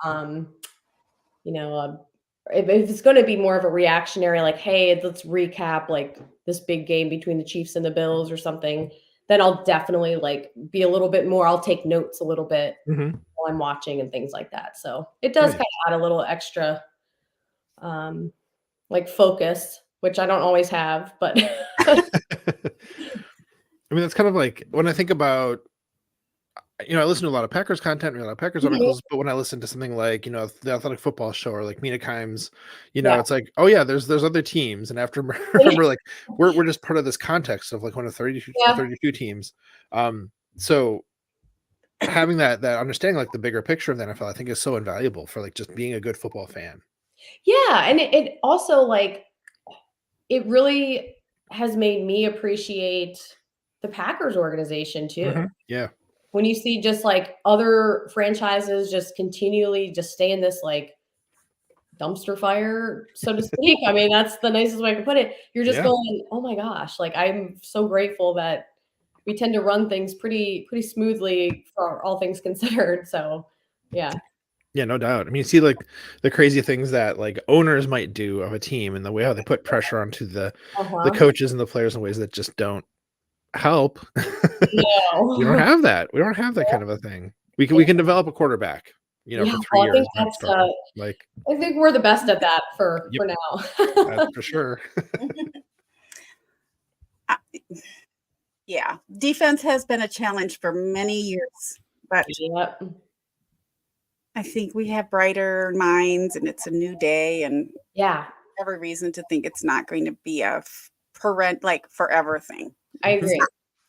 you know, if it's going to be more of a reactionary, like, hey, let's recap like this big game between the Chiefs and the Bills or something, then I'll definitely like be a little bit more. I'll take notes a little bit while I'm watching and things like that. So it does kind of add a little extra, like focus, which I don't always have, but. I mean, that's kind of like when I think about, I listen to a lot of Packers content, a lot of Packers articles, but when I listen to something like, the Athletic Football Show or like Mina Kimes, it's like, oh yeah, there's other teams. And after remember, like we're just part of this context of like one of 32 teams. So having that understanding, like the bigger picture of the NFL, I think is so invaluable for like just being a good football fan. Yeah. And it also like, it really has made me appreciate the Packers organization too. Yeah. When you see just like other franchises just continually just stay in this like dumpster fire, so to speak. I mean, that's the nicest way I can put it. You're just going, oh my gosh, like I'm so grateful that we tend to run things pretty smoothly for all things considered. So yeah. Yeah, no doubt. I mean, you see like the crazy things that like owners might do of a team and the way how they put pressure onto the coaches and the players in ways that just don't help. No. We don't have that. We don't have that kind of a thing. We can develop a quarterback, for 3 years. I think we're the best at that for now. That's for sure. Yeah, defense has been a challenge for many years, but I think we have brighter minds and it's a new day and every reason to think it's not going to be a forever thing. I agree. It's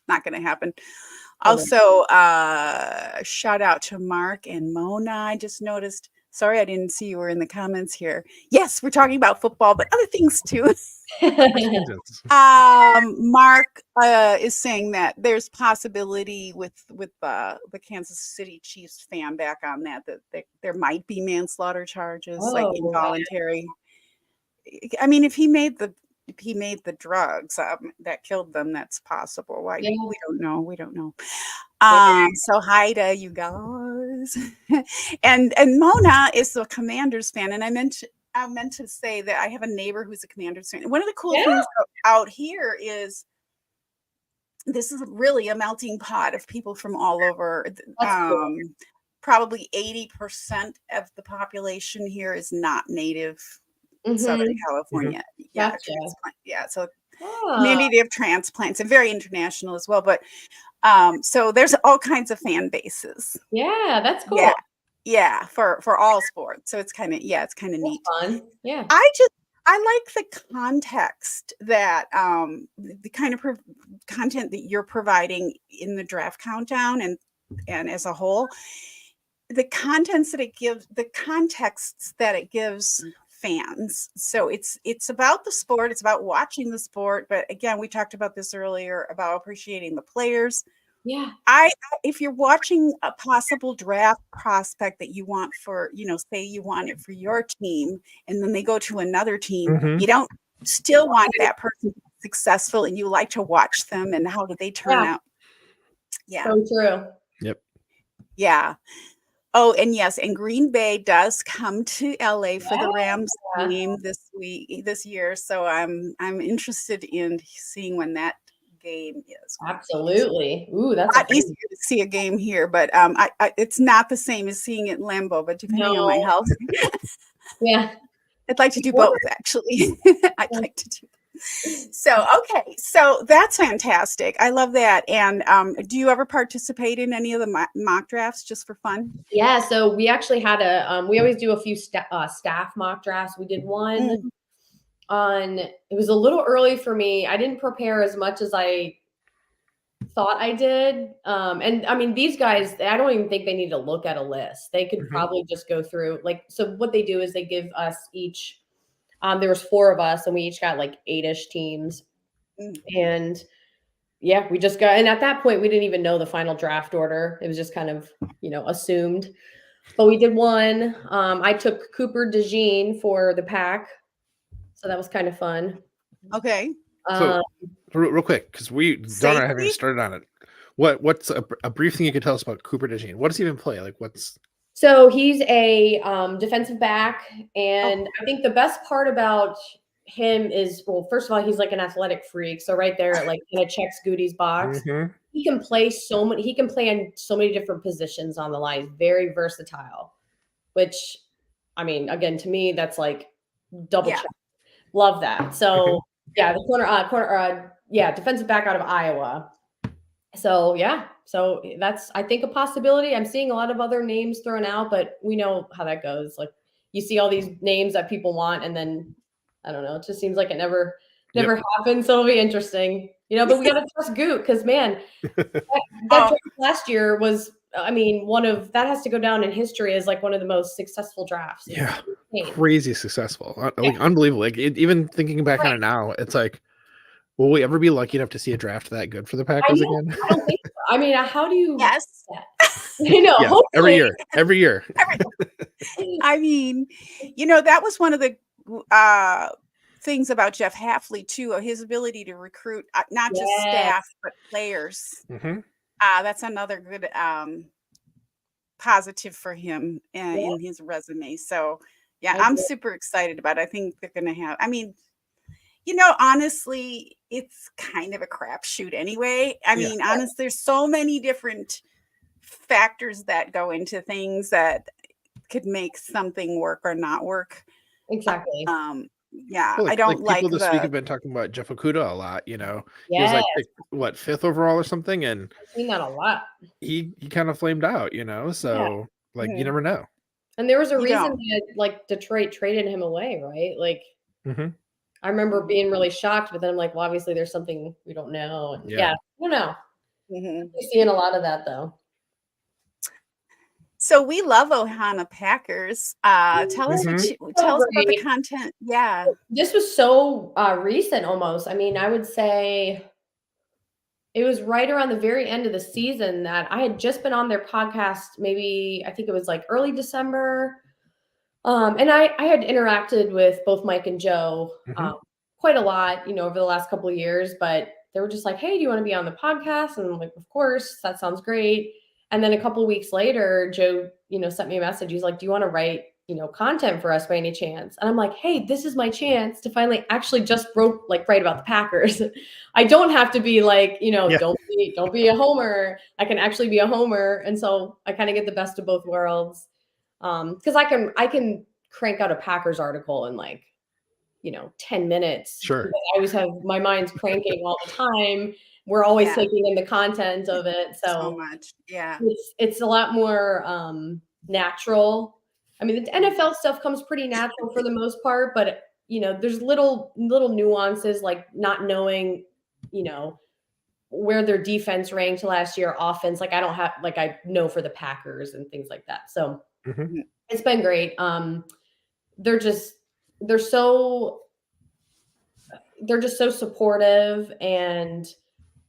not going to happen. Also, shout out to Mark and Mona. I just noticed. Sorry, I didn't see you were in the comments here. Yes, we're talking about football, but other things too. Mark is saying that there's possibility with the Kansas City Chiefs fan back on that there might be manslaughter charges, like involuntary. I mean, if he made the drugs that killed them, that's possible. Why we don't know. We don't know. So hi to you guys. and Mona is the Commanders fan, and I meant to say that I have a neighbor who's a Commanders fan. One of the cool things out here is this is really a melting pot of people from all over. Cool. Probably 80% of the population here is not native Southern California. So community of transplants and very international as well. But so there's all kinds of fan bases. Yeah, that's cool. Yeah, for all sports. So it's kind of neat. Fun. Yeah. I like the context that the kind of content that you're providing in the draft countdown and as a whole, the context that it gives fans. So it's about the sport, it's about watching the sport, but again, we talked about this earlier about appreciating the players. Yeah. If you're watching a possible draft prospect that you want for, say you want it for your team and then they go to another team, you don't still want that person to be successful and you like to watch them and how do they turn out. Yeah. So true. Yep. Yeah. Oh, and yes, and Green Bay does come to LA for the Rams game this year. So I'm interested in seeing when that game is. Absolutely. Ooh, that's not easier to see a game here, but it's not the same as seeing it in Lambeau, but depending on my health. I'd like to do both, actually. I'd like to do. So, okay. So that's fantastic. I love that. And do you ever participate in any of the mock drafts just for fun? Yeah. So we actually had we always do a few staff mock drafts. We did one it was a little early for me. I didn't prepare as much as I thought I did. And I mean, these guys, I don't even think they need to look at a list. They could probably just go through so what they do is they give us each, there was 4 of us and we each got like 8-ish teams. And we just got, and at that point we didn't even know the final draft order. It was just kind of, assumed, but we did one. I took Cooper DeJean for the Pack. So that was kind of fun. Okay. So real quick, because Dawn and I haven't even started on it. What's a brief thing you could tell us about Cooper DeJean? What does he even play? Like what's So he's a defensive back, and I think the best part about him is, well, first of all, he's like an athletic freak. So right there, it like kind of checks Goody's box. He can play he can play in so many different positions on the line. He's very versatile, which, I mean, again, to me, that's like double check. Love that. So yeah, the defensive back out of Iowa. So yeah, so that's, I think, a possibility. I'm seeing a lot of other names thrown out, but we know how that goes. Like you see all these names that people want, and then I don't know, it just seems like it never happens. So it'll be interesting, but we got to trust Goot, because man, that draft last year was, I mean, that has to go down in history as like one of the most successful drafts. Yeah, crazy successful, like unbelievable. Like even thinking back on it now, it's like, will we ever be lucky enough to see a draft that good for the Packers again? I don't think so. I mean, how do you? Yes. Yeah, every year. I mean, that was one of the things about Jeff Hafley too, his ability to recruit not just staff but players. That's another good positive for him in his resume. So yeah, I'm super excited about it. I think they're going to have, I mean, honestly, it's kind of a crapshoot anyway. I mean, honestly, there's so many different factors that go into things that could make something work or not work. Exactly. Well, I don't like people this week have been talking about Jeff Okudah a lot. He was like picked, 5th overall or something, and I've seen that a lot. He kind of flamed out, so like you never know. And there was a reason that like Detroit traded him away, right? Like I remember being really shocked, but then I'm like, well, obviously there's something we don't know. And I don't know. I'm seeing a lot of that though. So we love Ohana Packers. Tell us about the content. Yeah. This was so recent almost. I mean, I would say it was right around the very end of the season that I had just been on their podcast. Maybe I think it was like early December. And I had interacted with both Mike and Joe quite a lot, over the last couple of years, but they were just like, hey, do you want to be on the podcast? And I'm like, of course, that sounds great. And then a couple of weeks later, Joe, sent me a message. He's like, do you want to write, content for us by any chance? And I'm like, hey, this is my chance to finally actually just write about the Packers. I don't have to be like, don't be a homer. I can actually be a homer. And so I kind of get the best of both worlds. Because I can crank out a Packers article in like, 10 minutes. Sure. I always have my mind's cranking all the time. We're always taking in the content of it. So much. Yeah. It's a lot more natural. I mean, the NFL stuff comes pretty natural for the most part, but there's little nuances like not knowing, where their defense ranked last year, offense. Like I know for the Packers and things like that. So it's been great. They're just so supportive, and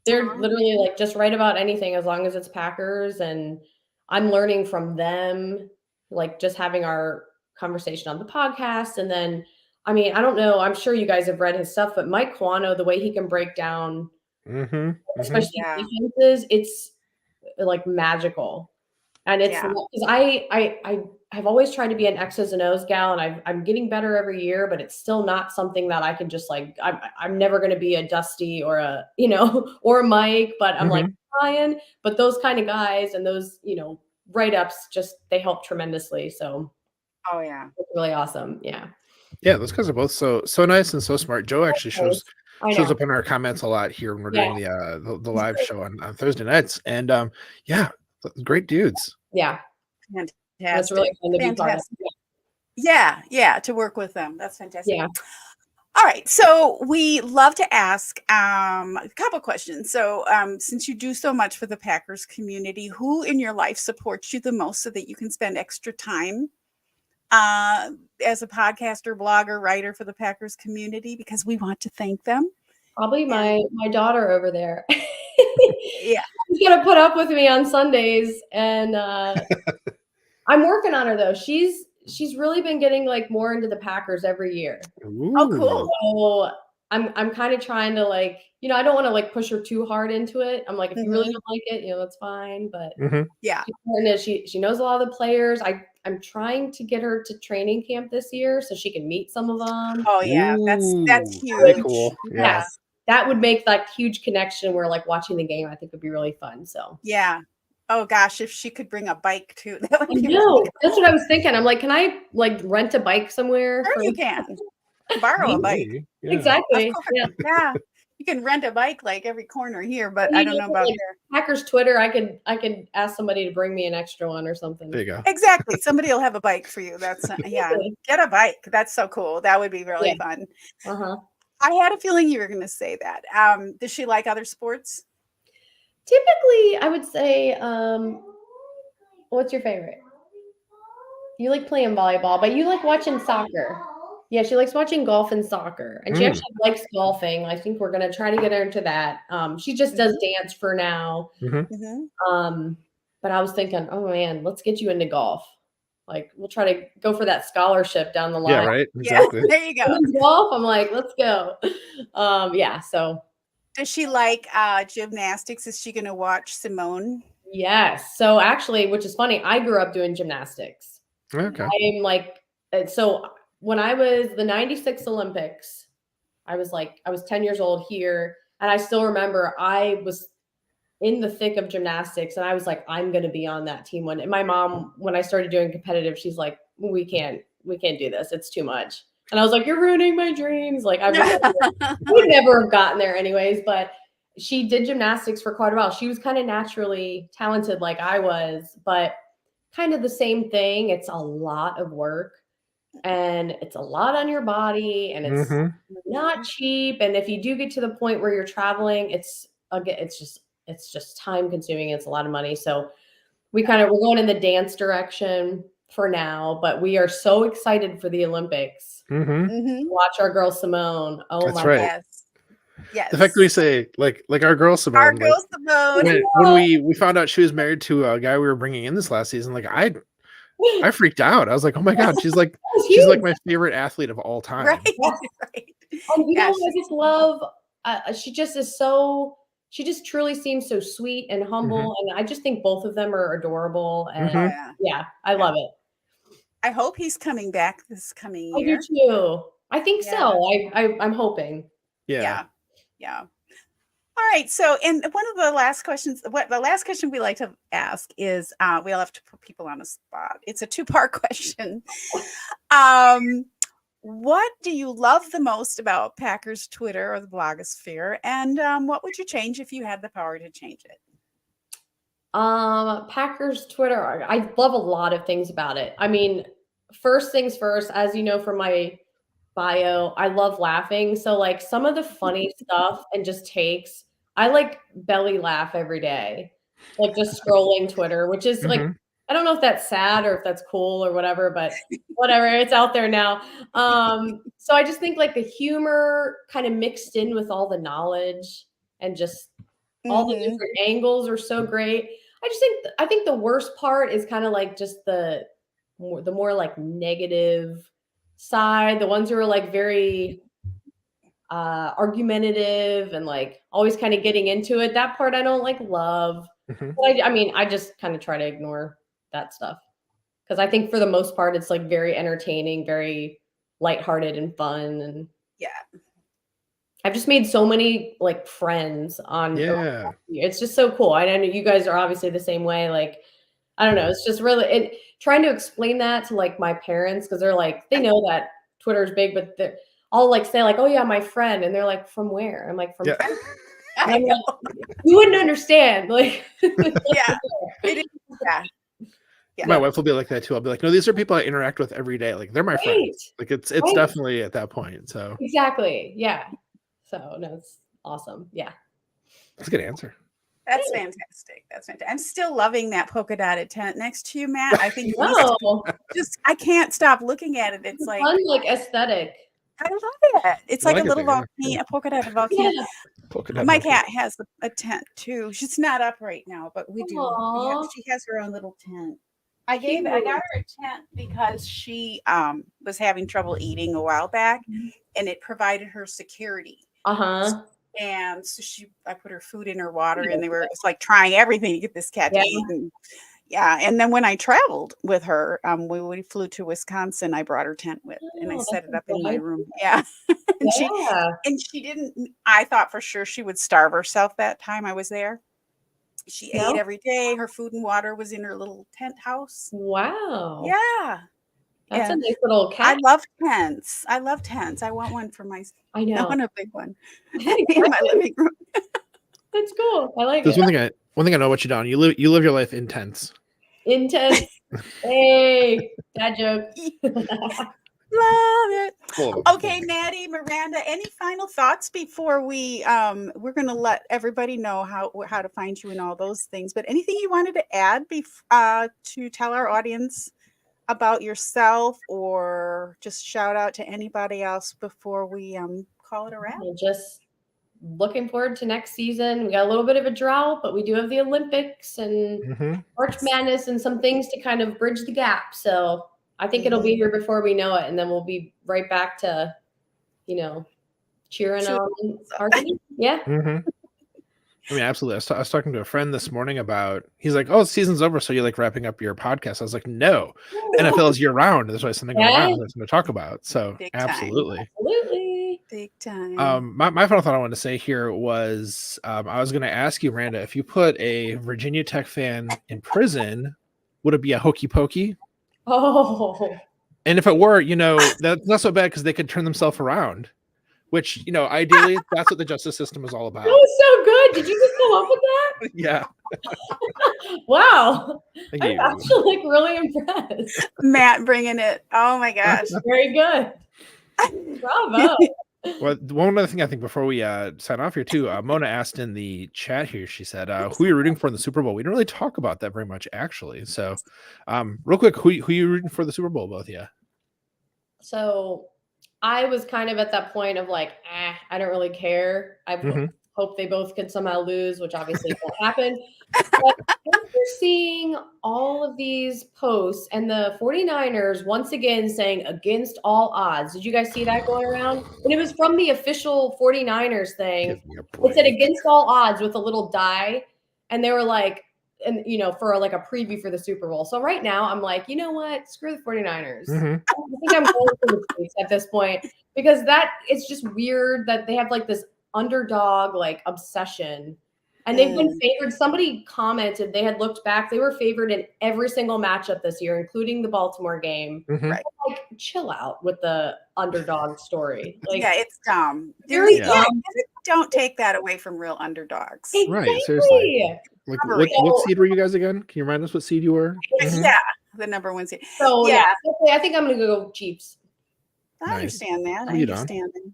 they're literally like just write about anything as long as it's Packers. And I'm learning from them, like just having our conversation on the podcast. And then, I mean, I don't know, I'm sure you guys have read his stuff, but Mike Quano, the way he can break down, especially defenses, it's like magical. And it's because I've always tried to be an X's and O's gal, and I'm getting better every year, but it's still not something that I can just like, I'm never going to be a Dusty or a, or a Mike, but I'm like trying. But those kind of guys and those, write-ups, they help tremendously. So it's really awesome. Yeah, those guys are both so nice and so smart. Joe actually shows up in our comments a lot here when we're doing the live show on Thursday nights, and great dudes. Yeah. Fantastic. That's really fun to be part of. Yeah, to work with them. That's fantastic. Yeah. All right. So we love to ask a couple questions. So since you do so much for the Packers community, who in your life supports you the most so that you can spend extra time as a podcaster, blogger, writer for the Packers community? Because we want to thank them. Probably my daughter over there. Yeah. She's going to put up with me on Sundays, and I'm working on her though. She's really been getting like more into the Packers every year. Ooh. Oh, cool. So I'm kind of trying to like, you know, I don't want to like push her too hard into it. I'm like, if you really don't like it, you know, that's fine. But yeah, she knows a lot of the players. I'm trying to get her to training camp this year so she can meet some of them. oh yeah, that's Ooh, huge. pretty cool. Yeah. Yes, that would make that huge connection where like watching the game I think would be really fun. So Yeah. Oh gosh, if she could bring a bike too, that would I be know. really That's what I was thinking. I'm like, can I like rent a bike somewhere? Sure you can. Borrow a bike. Maybe, yeah. Exactly. Of course. Yeah. Yeah. You can rent a bike like every corner here, but And I you don't know know, about like, there. Packers Twitter, I could ask somebody to bring me an extra one or something. There you go. Exactly. Somebody will have a bike for you. That's yeah. Get a bike. That's so cool. That would be really fun. I had a feeling you were going to say that. Does she like other sports? Typically, I would say, what's your favorite? You like playing volleyball, but you like watching soccer. Yeah, she likes watching golf and soccer, and she actually likes golfing. I think we're gonna try to get her into that. She just does dance for now. But I was thinking, oh man, let's get you into golf. Like we'll try to go for that scholarship down the line. Yeah, right. Exactly. Yeah, there you go. Golf. I'm like, let's go. Yeah. So. Does she like gymnastics? Is she going to watch Simone? Yes. So actually, which is funny, I grew up doing gymnastics. Okay. I'm like, so when I was the 96 Olympics, I was 10 years old here. And I still remember I was in the thick of gymnastics and I was like, I'm going to be on that team one. And my mom, when I started doing competitive, she's like, we can't do this. It's too much. And I was like, you're ruining my dreams. Like I would never have gotten there anyways, but she did gymnastics for quite a while. She was kind of naturally talented like I was, but kind of the same thing. It's a lot of work and it's a lot on your body and it's not cheap. And if you do get to the point where you're traveling, it's just time consuming. It's a lot of money. So we're going in the dance direction for now, but we are so excited for the Olympics. Watch our girl Simone. Oh, that's my right. God. Yes. The fact that we say like our girl Simone. Our girl Simone. When we found out she was married to a guy we were bringing in this last season, like I freaked out. I was like, oh my God, she's like my favorite athlete of all time. Right. Right. And I just love. She just truly seems so sweet and humble, and I just think both of them are adorable. And I love it. I hope he's coming back this coming year. I do too. I think so. I'm hoping. Yeah. All right. So, and one of the last questions, the last question we like to ask is, we all have to put people on the spot. It's a 2-part question. What do you love the most about Packers Twitter or the blogosphere? And what would you change if you had the power to change it? Packers Twitter, I love a lot of things about it. I mean, first things first, as you know from my bio, I love laughing. So like some of the funny stuff and just takes, I like belly laugh every day, like just scrolling Twitter, which is like, I don't know if that's sad or if that's cool or whatever, but whatever, it's out there now. So I just think like the humor kind of mixed in with all the knowledge and just all the different angles are so great. I think the worst part is kind of like just the more like negative side, the ones who are like very argumentative and like always kind of getting into it. That part I don't like love. But I mean, I just kind of try to ignore that stuff because I think for the most part it's like very entertaining, very lighthearted and fun. And I've just made so many like friends on. It's just so cool. I know you guys are obviously the same way. Like, I don't know. It's just really trying to explain that to like my parents because they're like, they know that Twitter is big, but I'll like say like, oh yeah, my friend, and they're like, from where? I'm like, from. I'm like, you wouldn't understand. Like, My wife will be like that too. I'll be like, no, these are people I interact with every day. Like they're my friends. Like it's definitely at that point. So exactly. Yeah. So no, it's awesome. Yeah. That's a good answer. That's fantastic. That's fantastic. I'm still loving that polka dotted tent next to you, Matt. I think I can't stop looking at it. It's like fun, like aesthetic. I love it. It's like a little volcano, a polka dotted volcano. My cat has a tent too. She's not up right now, but we do. She has her own little tent. I got her a tent because she was having trouble eating a while back, and it provided her security. And so I put her food in her water, and it's like trying everything to get this cat to eat. And, and then when I traveled with her, we flew to Wisconsin. I brought her tent with, and I set it up in my room. Yeah, and she didn't. I thought for sure she would starve herself that time I was there. She ate every day. Her food and water was in her little tent house. Wow. Yeah. That's a nice little cat. I love tents. I want one for my. I know. I want a big one in my living room. That's cool. I like There's it. one thing I know what you done. You live your life in tents. In tents. Hey, dad joke. Love it. Okay, Maddie, Miranda, any final thoughts before we're going to let everybody know how to find you and all those things, but anything you wanted to add to tell our audience about yourself, or just shout out to anybody else before we call it a wrap? Just looking forward to next season. We got a little bit of a drought, but we do have the Olympics and March Madness and some things to kind of bridge the gap. So I think it'll be here before we know it, and then we'll be right back to, cheering on our team. Yeah. I mean, absolutely. I was talking to a friend this morning he's like, "Oh, season's over, so you're like wrapping up your podcast." I was like, "No, NFL is year round. There's always something around that's going to talk about." So absolutely, big time. My final thought I wanted to say here was, I was going to ask you, Miranda, if you put a Virginia Tech fan in prison, would it be a hokey pokey? Oh. And if it were, that's not so bad because they could turn themselves around, which, ideally that's what the justice system is all about. That was so good. Did you just come up with that? Yeah. Wow. I'm actually really impressed. Matt bringing it. Oh my gosh. Very good. Bravo. Well, one other thing I think before we sign off here too, Mona asked in the chat here, she said, who are you rooting for in the Super Bowl? We didn't really talk about that very much, actually. So real quick, who are you rooting for the Super Bowl, both of you? So I was kind of at that point of like, I don't really care. I hope they both could somehow lose, which obviously won't happen. But after seeing all of these posts and the 49ers once again saying against all odds, did you guys see that going around? And it was from the official 49ers thing. It said against all odds with a little die. And they were like, and for like a preview for the Super Bowl. So right now I'm like, you know what? Screw the 49ers. I think I'm going for the Chiefs at this point, because it's just weird that they have like this underdog like obsession. And they've been favored. Somebody commented they had looked back. They were favored in every single matchup this year, including the Baltimore game. Right. Like, chill out with the underdog story. Like, yeah, it's dumb. Don't take that away from real underdogs. Exactly. Right, seriously. Like, what seed were you guys again? Can you remind us what seed you were? Yeah, the number one seed. So I think I'm going to go Chiefs. I understand that. I understand that.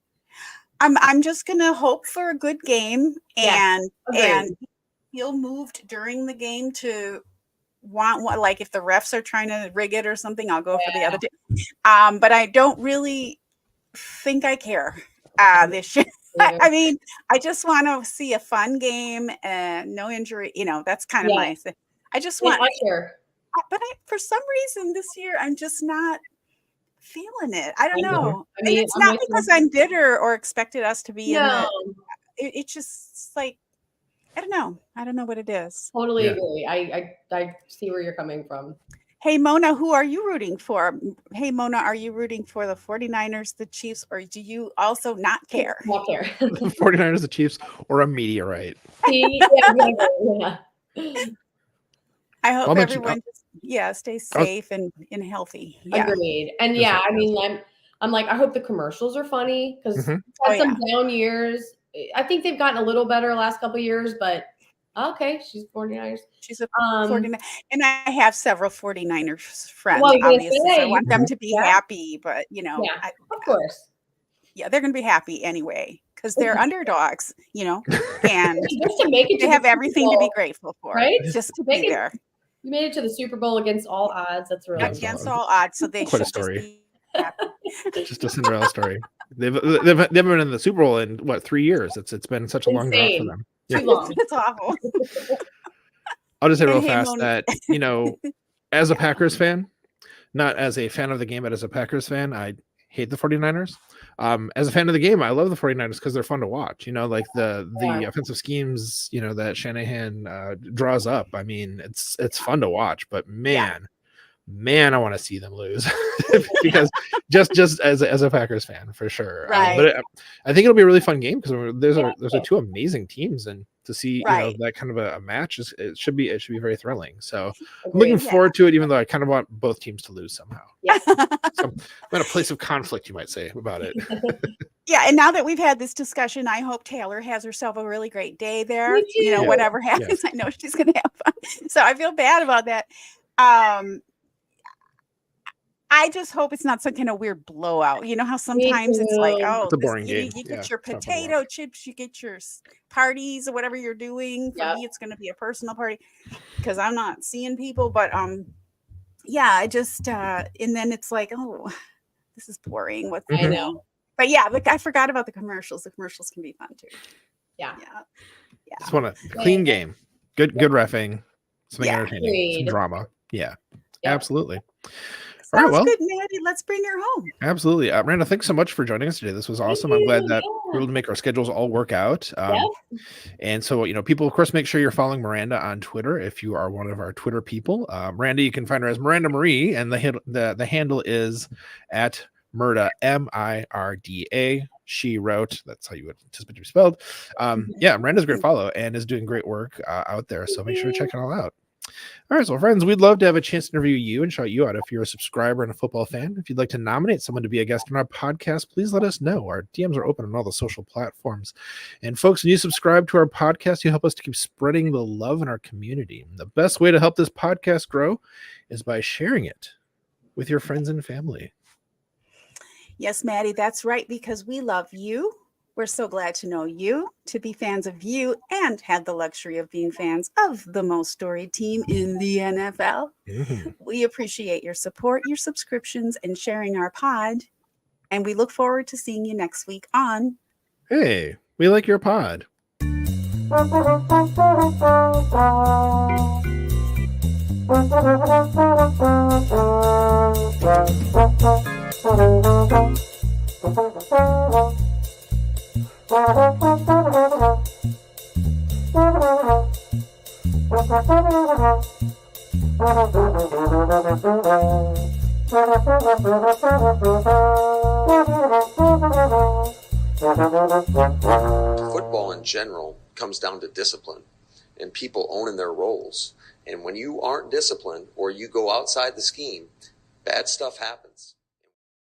I'm just gonna hope for a good game, and feel moved during the game to want what, like if the refs are trying to rig it or something, I'll go for the other team. But I don't really think I care this year. I mean, I just want to see a fun game and no injury. That's kind of my thing. I just want. But for some reason this year, I'm just not feeling it. I don't know. I mean, it's not because I'm bitter or expected us to be in it. It's just like, I don't know what it is. Totally agree. I see where you're coming from. Hey, Mona, who are you rooting for? Hey, Mona, are you rooting for the 49ers, the Chiefs, or do you also not care? Not care. The 49ers, the Chiefs, or a meteorite? Yeah. I hope everyone stays safe and healthy. Yeah. Agreed. And I mean, I'm like, I hope the commercials are funny, because had some down years. I think they've gotten a little better last couple of years, but okay, she's 49ers. She's a 49, and I have several 49ers friends. Well, obviously, so I want them to be happy, but of course, they're going to be happy anyway because they're underdogs, and just to make it they have everything to be grateful for, right? Just to be there. You made it to the Super Bowl against all odds. That's really against all odds. So they quite should a story. Just be happy. Just a Cinderella story. They've been in the Super Bowl in 3 years. It's been such a long drought for them. Too long. It's awful. I'll just say real fast that as a Packers fan, not as a fan of the game, but as a Packers fan, I hate the 49ers. As a fan of the game, I love the 49ers because they're fun to watch. Like the offensive schemes, that Shanahan draws up. I mean, it's fun to watch, but man, I want to see them lose because just as a Packers fan for sure. Right. But I think it'll be a really fun game because there's a two amazing teams, and to see that kind of a match it should be very thrilling. So I'm looking forward to it, even though I kind of want both teams to lose somehow. Yeah. So I'm at a place of conflict, you might say, about it. Yeah, and now that we've had this discussion, I hope Taylor has herself a really great day there. Whatever happens, I know she's going to have fun. So I feel bad about that. I just hope it's not some kind of weird blowout. You know how sometimes it's like, it's a boring game. You get your potato chips, you get your parties or whatever you're doing. For me, it's going to be a personal party because I'm not seeing people. But I just and then it's like, oh, this is boring. What's I know. But I forgot about the commercials. The commercials can be fun too. Yeah. Just want a clean game, good reffing, something entertaining, some drama. Yeah, absolutely. Sounds good, Maddie. Let's bring her home. Absolutely. Miranda, thanks so much for joining us today. This was awesome. I'm glad that we're able to make our schedules all work out. And so, people, of course, make sure you're following Miranda on Twitter if you are one of our Twitter people. Miranda, you can find her as Miranda Marie, and the handle is at Mirda, Mirda. She wrote, that's how you would anticipate to be spelled. Miranda's a great follow and is doing great work out there. So make sure to check it all out. All right, so friends, we'd love to have a chance to interview you and shout you out if you're a subscriber and a football fan. If you'd like to nominate someone to be a guest on our podcast, please let us know. Our DMs are open on all the social platforms. And folks, when you subscribe to our podcast, you help us to keep spreading the love in our community. The best way to help this podcast grow is by sharing it with your friends and family. Yes, Maddie, that's right, because we love you. We're so glad to know you, to be fans of you, and have the luxury of being fans of the most storied team in the NFL. Mm-hmm. We appreciate your support, your subscriptions, and sharing our pod. And we look forward to seeing you next week on Hey, we like your pod. Football in general comes down to discipline and people owning their roles. And when you aren't disciplined or you go outside the scheme, bad stuff happens.